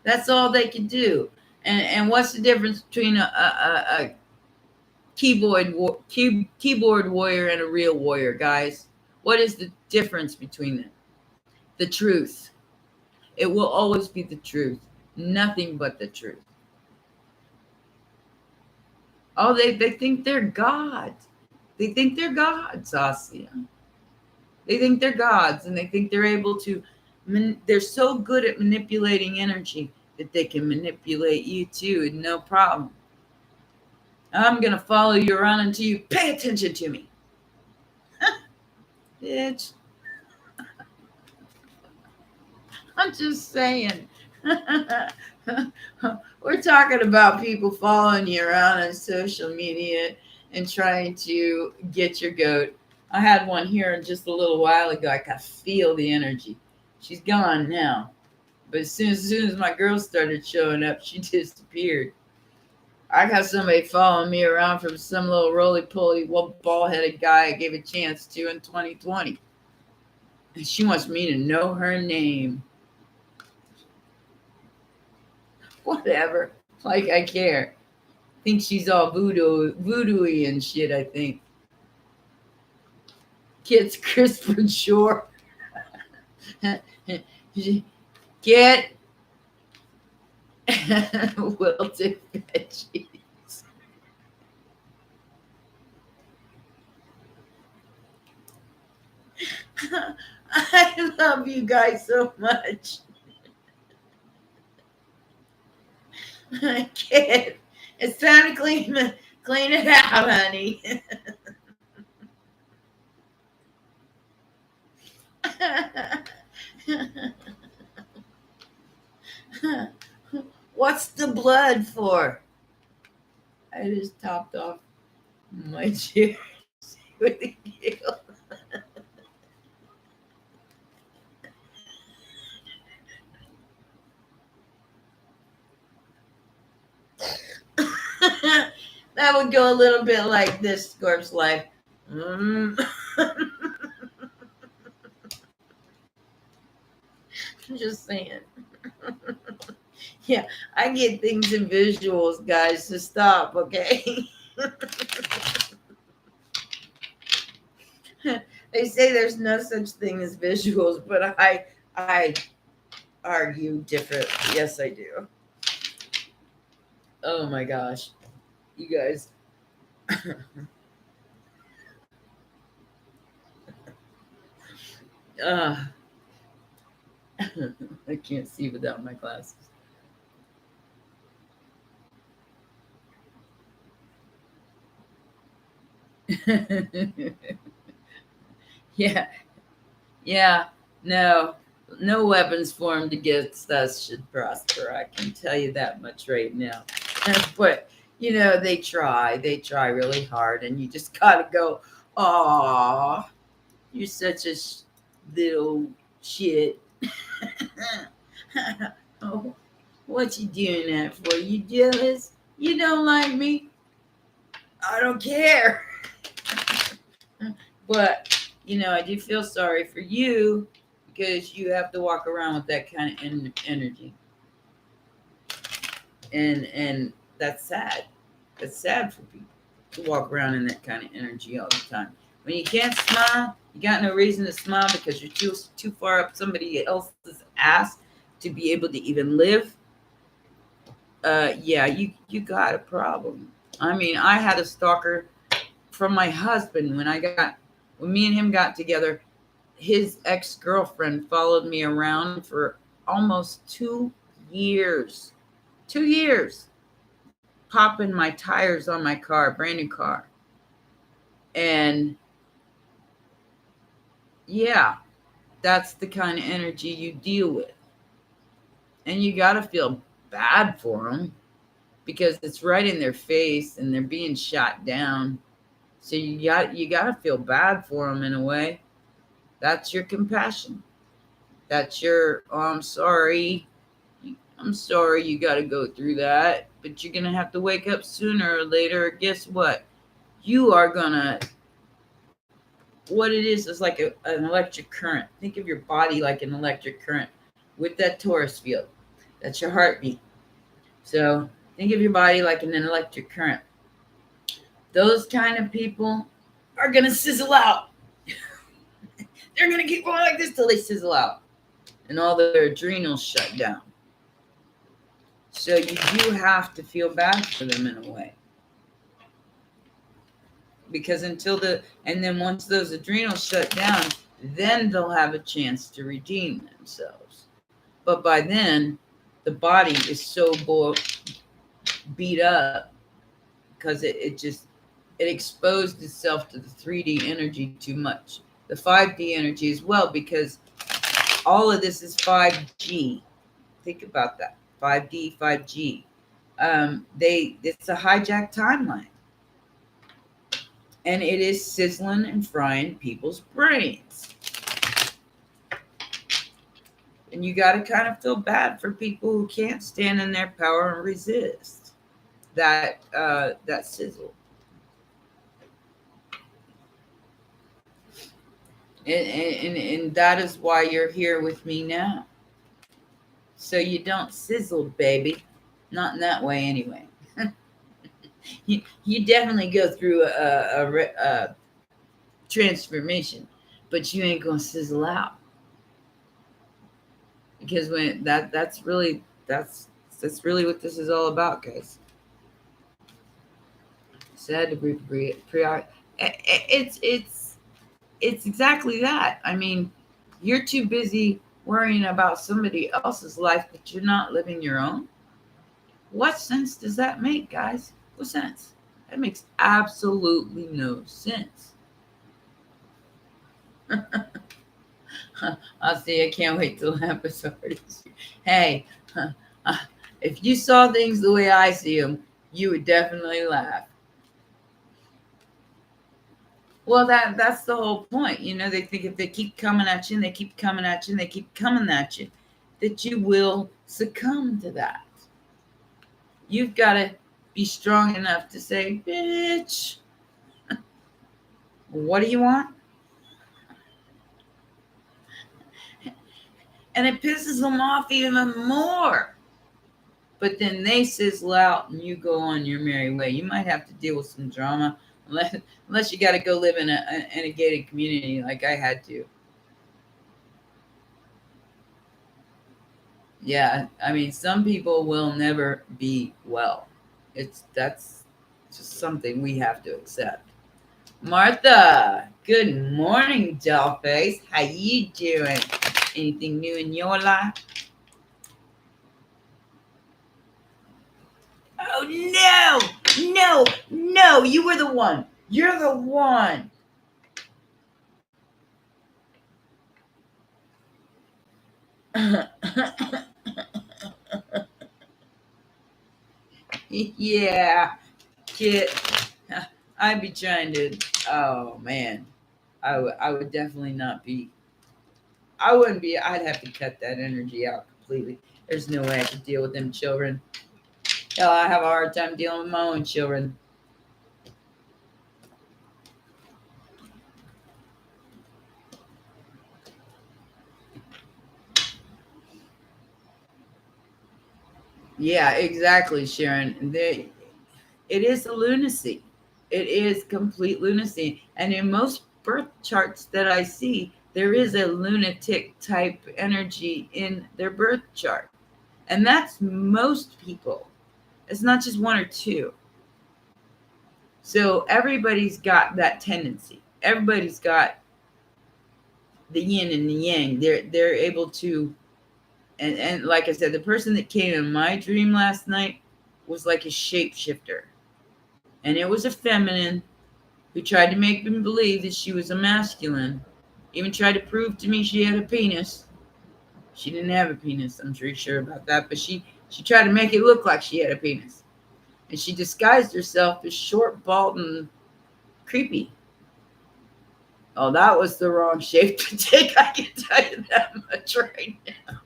That's all they can do. And what's the difference between a keyboard warrior and a real warrior, guys? What is the difference between them? The truth. It will always be the truth. Nothing but the truth. Oh, they think they're gods. They think they're gods, Asya. They think they're gods, and they think they're able to. They're so good at manipulating energy that they can manipulate you too, and no problem. I'm gonna follow you around until you pay attention to me, bitch. I'm just saying. We're talking about people following you around on social media and trying to get your goat. I had one here just a little while ago. I could feel the energy. She's gone now. But as soon as my girls started showing up, she disappeared. I got somebody following me around from some little roly-poly, bald-headed guy I gave a chance to in 2020. And she wants me to know her name. Whatever. Like I care. Think she's all voodoo-y and shit, I think. Kids crisp and short. Get wilted veggies. I love you guys so much. Kid, it's time to clean it out, honey. What's the blood for? I just topped off my chair with the giggle. That would go a little bit like this, Scorp's life. I'm just saying. Yeah, I get things in visuals, guys, so stop, okay? They say there's no such thing as visuals, but I argue different. Yes, I do. Oh my gosh. You guys. I can't see without my glasses. Yeah, no weapons formed against us should prosper. I can tell you that much right now. But they try really hard, and you just gotta go, "Aw, you're such a little shit." Oh, what you doing that for? You jealous? You don't like me? I don't care. But I do feel sorry for you, because you have to walk around with that kind of energy, and that's sad. That's sad for people to walk around in that kind of energy all the time. When you can't smile, you got no reason to smile because you're too far up somebody else's ass to be able to even live. Yeah, you got a problem. I mean, I had a stalker from my husband when me and him got together. His ex-girlfriend followed me around for almost 2 years. 2 years, popping my tires on my car, brand new car. And yeah, that's the kind of energy you deal with. And you got to feel bad for them because it's right in their face and they're being shot down. So you got to feel bad for them in a way. That's your compassion. That's your, oh, I'm sorry. I'm sorry you got to go through that, but you're going to have to wake up sooner or later. Guess what? You are going to, what it is like an electric current. Think of your body like an electric current with that Taurus field. That's your heartbeat. So think of your body like an electric current. Those kind of people are going to sizzle out. They're going to keep going like this till they sizzle out and all their adrenals shut down. So you do have to feel bad for them in a way. Because and then once those adrenals shut down, then they'll have a chance to redeem themselves. But by then, the body is so beat up because it exposed itself to the 3D energy too much. The 5D energy as well, because all of this is 5G. Think about that. 5D, 5G. It's a hijacked timeline. And it is sizzling and frying people's brains. And you got to kind of feel bad for people who can't stand in their power and resist that sizzle. And that is why you're here with me now. So you don't sizzle, baby. Not in that way anyway. You definitely go through a transformation, but you ain't gonna sizzle out because when that's really what this is all about, guys. Sad to be it's exactly that. I mean, you're too busy worrying about somebody else's life, but you're not living your own. What sense does that make, guys? What sense? That makes absolutely no sense. I'll see. I can't wait till the episode is. Hey, if you saw things the way I see them, you would definitely laugh. Well, that's the whole point. You know, they think if they keep coming at you and they keep coming at you and they keep coming at you, that you will succumb to that. You've got to be strong enough to say, bitch, what do you want? And it pisses them off even more. But then they sizzle out and you go on your merry way. You might have to deal with some drama unless you got to go live in a gated community like I had to. Yeah, I mean, some people will never be well. That's just something we have to accept. Martha, good morning, dollface. How you doing? Anything new in your life? Oh no! You were the one. You're the one. Yeah, kid. I'd be trying to. Oh man, I would definitely not be. I wouldn't be. I'd have to cut that energy out completely. There's no way I could deal with them children. Hell, I have a hard time dealing with my own children. Yeah, exactly, Sharon. It is a lunacy. It is complete lunacy. And in most birth charts that I see, there is a lunatic type energy in their birth chart. And that's most people. It's not just one or two. So everybody's got that tendency. Everybody's got the yin and the yang. They're able to, and like I said, the person that came in my dream last night was like a shapeshifter. And it was a feminine who tried to make me believe that she was a masculine. Even tried to prove to me she had a penis. She didn't have a penis, I'm pretty sure about that, but she tried to make it look like she had a penis. And she disguised herself as short, bald, and creepy. Oh, that was the wrong shape to take. I can tell you that much right now.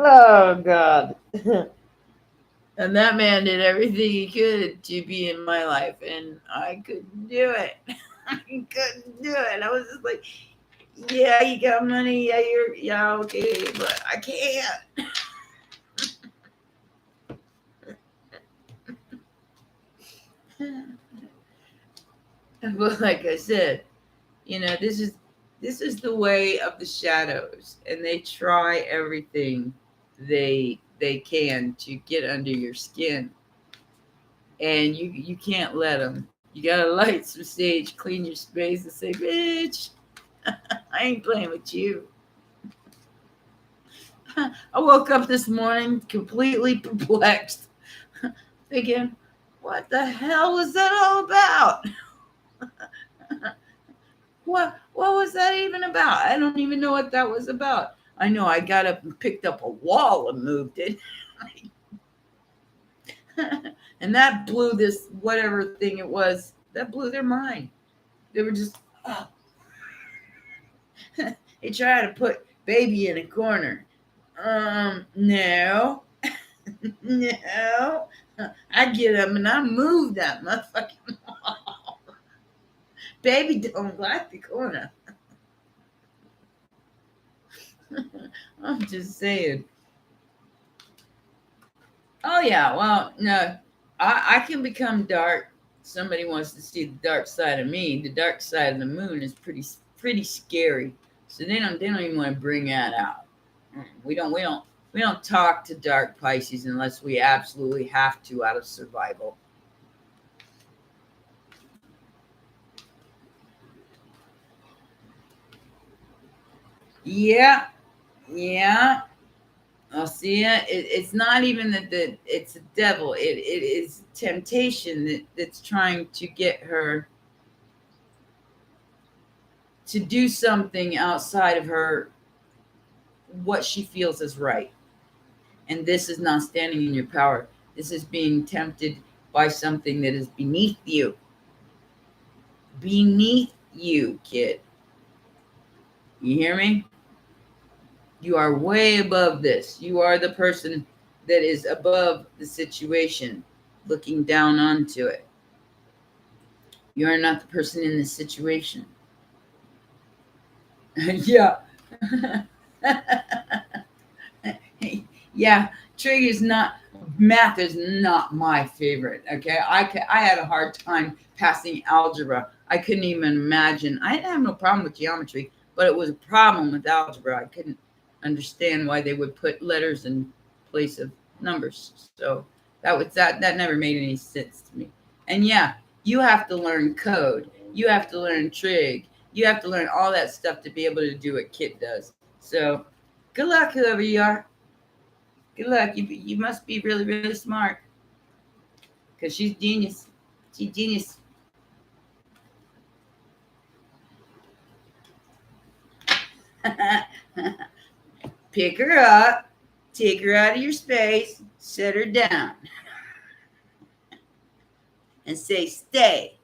Oh, God. And that man did everything he could to be in my life, and I couldn't do it. I couldn't do it. I was just like, yeah, you got money. Yeah, okay, but I can't. But like I said, this is the way of the shadows, and they try everything they can to get under your skin, and you can't let them. You gotta light some sage, clean your space, and say, "Bitch, I ain't playing with you." I woke up this morning completely perplexed, thinking, "What the hell was that all about? What was that even about? I don't even know what that was about." I know I got up and picked up a wall and moved it. And that blew this whatever thing it was, that blew their mind. They were just, oh. They try to put baby in a corner. No. No. I get up and I move that motherfucking wall. Baby don't like the corner. I'm just saying. Oh yeah, well, no, I can become dark. Somebody wants to see the dark side of me. The dark side of the moon is pretty scary. So they don't even want to bring that out. We don't talk to dark Pisces unless we absolutely have to out of survival. Yeah, yeah. I'll see it. It's not even that it's a devil. It is temptation that's trying to get her to do something outside of her, what she feels is right. And this is not standing in your power. This is being tempted by something that is beneath you. Beneath you, kid. You hear me? You are way above this. You are the person that is above the situation, looking down onto it. You are not the person in this situation. Yeah. Yeah, trig is not, math is not my favorite. Okay, I had a hard time passing algebra. I couldn't even imagine. I didn't have no problem with geometry, but it was a problem with algebra. I couldn't understand why they would put letters in place of numbers. So that never made any sense to me. And yeah, you have to learn code. You have to learn trig. You have to learn all that stuff to be able to do what Kit does. So good luck, whoever you are. Good luck. You must be really, really smart. Because she's genius. She's genius. Pick her up, take her out of your space, set her down, and say, stay.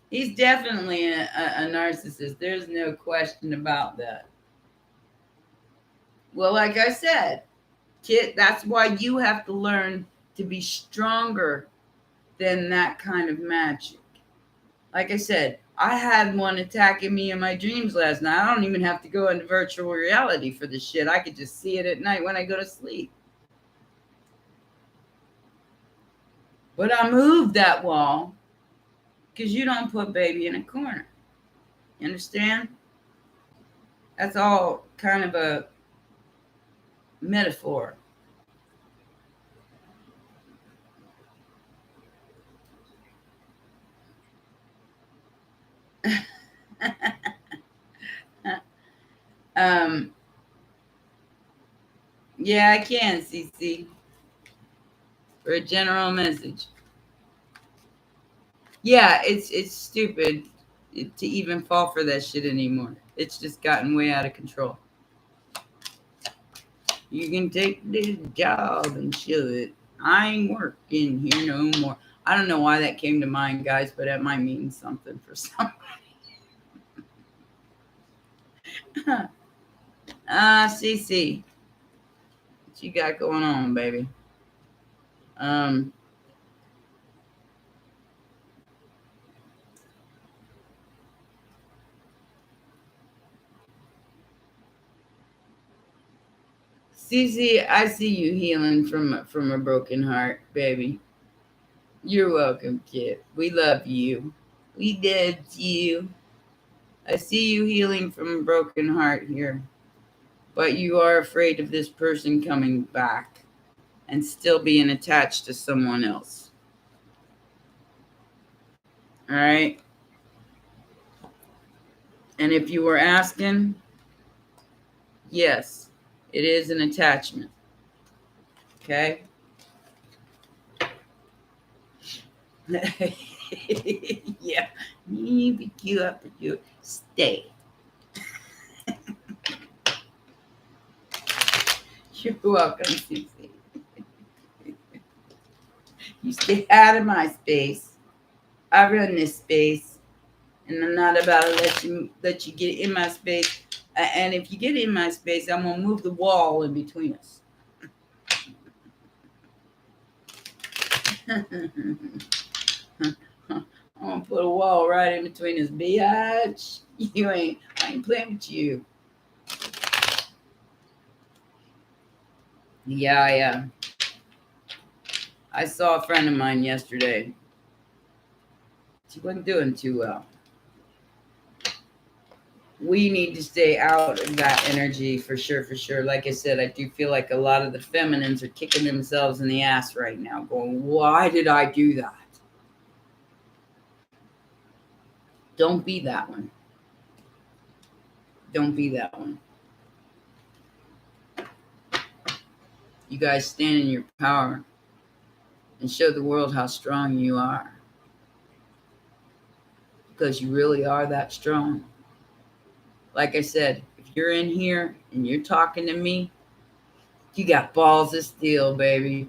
He's definitely a narcissist. There's no question about that. Well, like I said, Kit, that's why you have to learn to be stronger than that kind of magic. Like I said, I had one attacking me in my dreams last night. I don't even have to go into virtual reality for this shit. I could just see it at night when I go to sleep. But I moved that wall because you don't put baby in a corner. You understand? That's all kind of a metaphor. um, yeah, I can, CC, for a general message. Yeah, it's stupid to even fall for that shit anymore. It's just gotten way out of control. You can take this job and shove it. I ain't working here no more. I don't know why that came to mind, guys, but that might mean something for somebody. CC, what you got going on, baby? CC, I see you healing from a broken heart, baby. You're welcome, kid. We love you. We love you. I see you healing from a broken heart here, but you are afraid of this person coming back and still being attached to someone else. All right. And if you were asking, yes, it is an attachment. Okay. Yeah. You pick you up and you stay. You're welcome, Susie. You stay out of my space. I run this space, and I'm not about to let you get in my space. And if you get in my space, I'm gonna move the wall in between us. I'm gonna put a wall right in between us, bitch. I ain't playing with you. Yeah. I saw a friend of mine yesterday. She wasn't doing too well. We need to stay out of that energy for sure. Like I said, I do feel like a lot of the feminines are kicking themselves in the ass right now, going, why did I do that? Don't be that one. Don't be that one. You guys stand in your power and show the world how strong you are. Because you really are that strong. Like I said, if you're in here and you're talking to me, you got balls of steel, baby.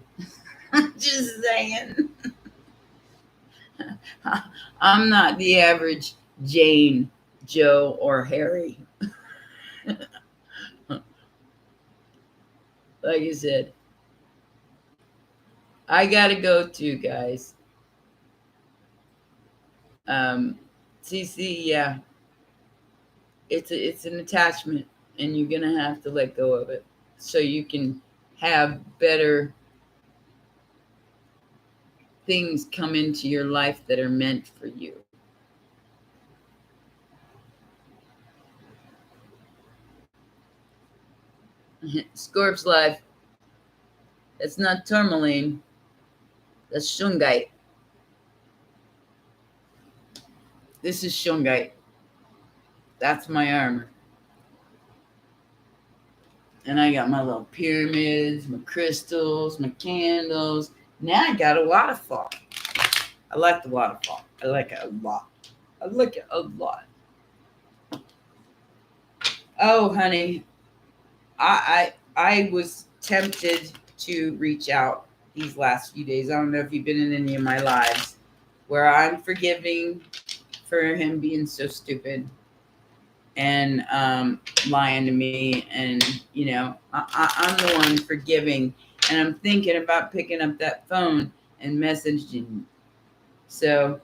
Just saying. I'm not the average Jane, Joe, or Harry. Like I said, I gotta go too, guys. CC, yeah, it's an attachment, and you're gonna have to let go of it so you can have better things come into your life that are meant for you. Scorp's life. That's not tourmaline. That's shungite. This is shungite. That's my armor. And I got my little pyramids, my crystals, my candles. Now I got a waterfall. I like the waterfall. I like it a lot. I like it a lot. Oh, honey, I was tempted to reach out these last few days. I don't know if you've been in any of my lives where I'm forgiving for him being so stupid and lying to me, and I'm the one forgiving, and I'm thinking about picking up that phone and messaging So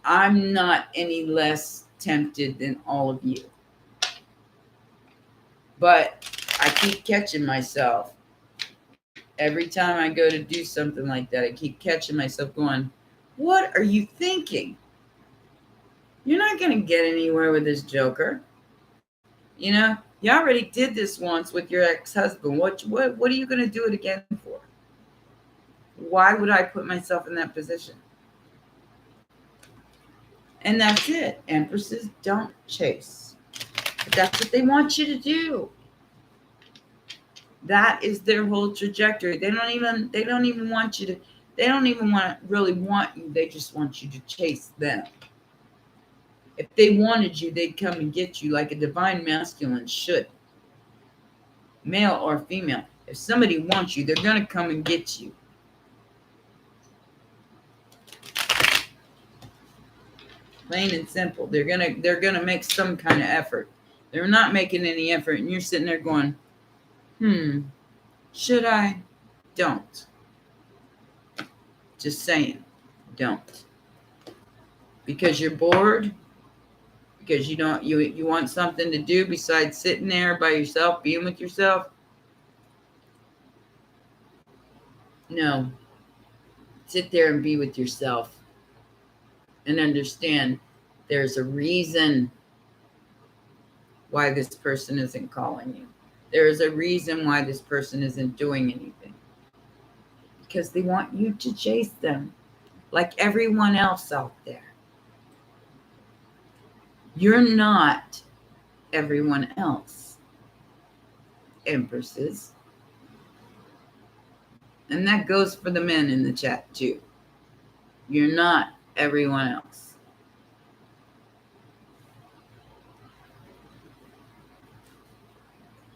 I'm not any less tempted than all of you. But I keep catching myself. Every time I go to do something like that, I keep catching myself going, what are you thinking? You're not going to get anywhere with this joker. You know, you already did this once with your ex-husband. What are you going to do it again for? Why would I put myself in that position? And that's it. Empresses don't chase. But that's what they want you to do. That is their whole trajectory. They don't even want you to, they don't even really want you. They just want you to chase them. If they wanted you, they'd come and get you like a divine masculine should. Male or female. If somebody wants you, they're going to come and get you. Plain and simple. They're gonna make some kind of effort. They're not making any effort, and you're sitting there going, should I? Don't. Just saying, don't. Because you're bored, because you want something to do besides sitting there by yourself, being with yourself. No. Sit there and be with yourself. And understand there's a reason why this person isn't calling you. There is a reason why this person isn't doing anything. Because they want you to chase them like everyone else out there. You're not everyone else, Empresses. And that goes for the men in the chat too. You're not everyone else.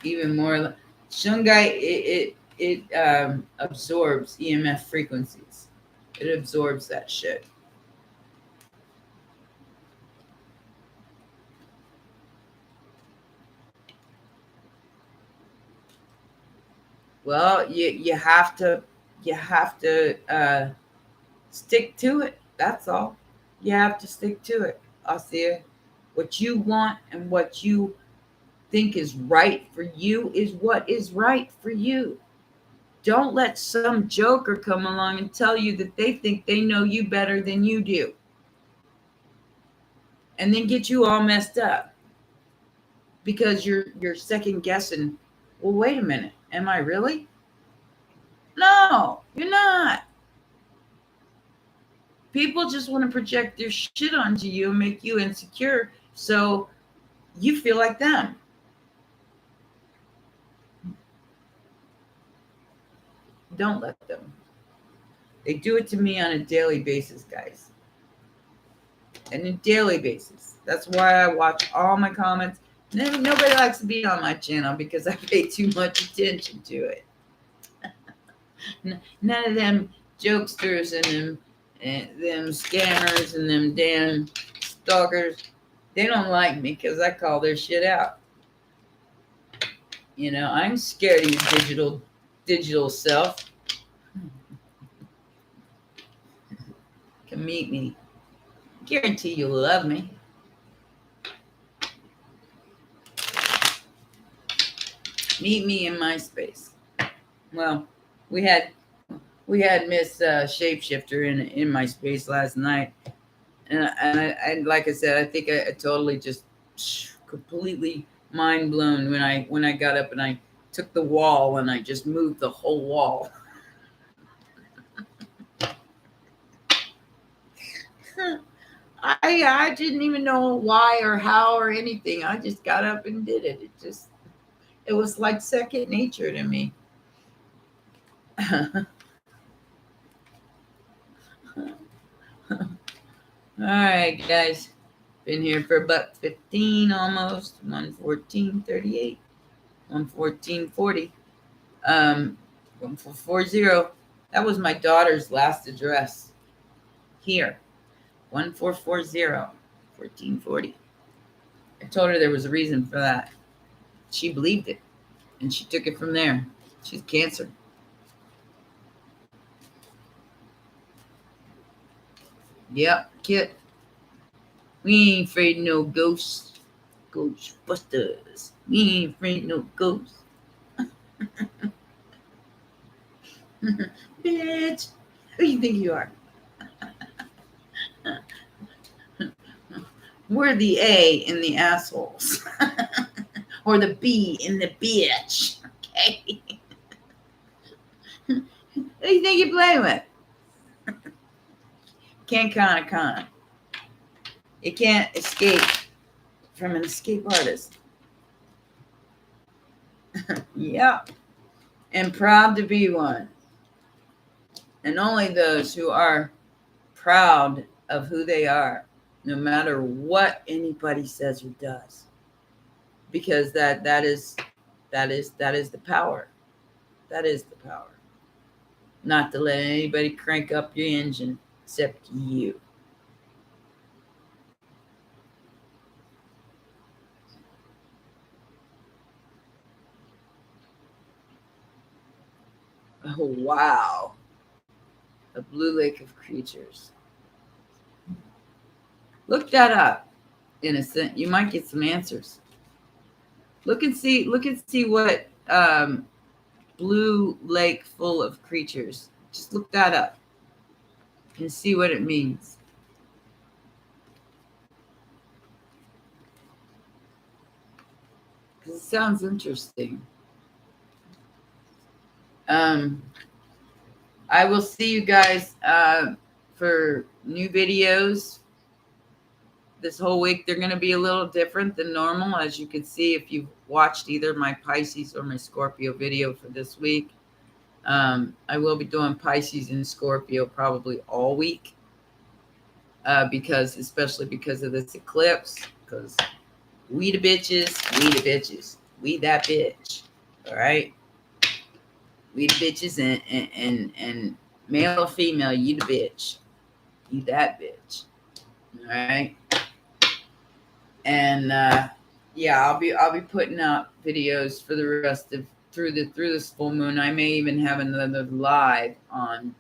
Even more, Shungai, it absorbs EMF frequencies. It absorbs that shit. Well, you have to stick to it. That's all. You have to stick to it. I'll see it. What you want and what you think is right for you is what is right for you. Don't let some joker come along and tell you that they think they know you better than you do. And then get you all messed up. Because you're second guessing, well, wait a minute. Am I really? No, you're not. People just want to project their shit onto you and make you insecure so you feel like them. Don't let them. They do it to me on a daily basis, guys. And a daily basis. That's why I watch all my comments. Nobody likes to be on my channel because I pay too much attention to it. None of them jokesters and them scammers and them damn stalkers, they don't like me because I call their shit out. You know, I'm scared of your digital self. Come meet me. Guarantee you'll love me. Meet me in my space. Well, we had Miss Shapeshifter in my space last night, and I like I said, I think I totally just completely mind blown when I got up and I took the wall and I just moved the whole wall. I didn't even know why or how or anything. I just got up and did it. It was like second nature to me. All right, guys. Been here for about 15 almost. 114.38. 114.40. 1440. That was my daughter's last address. Here. 1440. 1440. I told her there was a reason for that. She believed it. And she took it from there. She's Cancer. Yep, Kit. We ain't afraid of no ghosts. Ghostbusters. We ain't afraid of no ghosts. Bitch. Who you think you are? We're the A in the assholes. Or the B in the bitch. Okay? Who do you think you're playing with? Can't con. You can't escape from an escape artist. Yeah. And proud to be one. And only those who are proud of who they are, no matter what anybody says or does. Because that is the power. That is the power. Not to let anybody crank up your engine except you. Oh, wow. A blue lake of creatures. Look that up, innocent. You might get some answers. Look and see what blue lake full of creatures. Just look that up and see what it means. Because it sounds interesting. I will see you guys for new videos this whole week. They're going to be a little different than normal, as you can see if you've watched either my Pisces or my Scorpio video for this week. I will be doing Pisces and Scorpio probably all week, especially because of this eclipse. Because we the bitches, we that bitch. All right, we the bitches, and male or female, you the bitch, you that bitch. All right. And yeah, I'll be putting out videos for the rest of through this full moon. I may even have another live on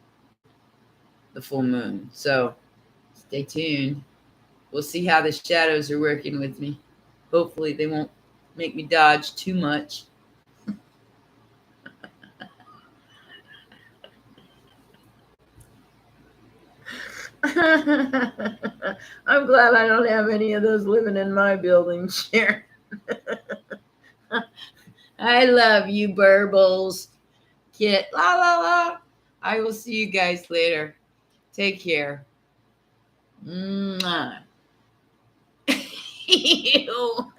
the full moon. So stay tuned. We'll see how the shadows are working with me. Hopefully they won't make me dodge too much. I'm glad I don't have any of those living in my building, Sharon. I love you, burbles. Kit, la la la. I will see you guys later. Take care. Mwah. Ew.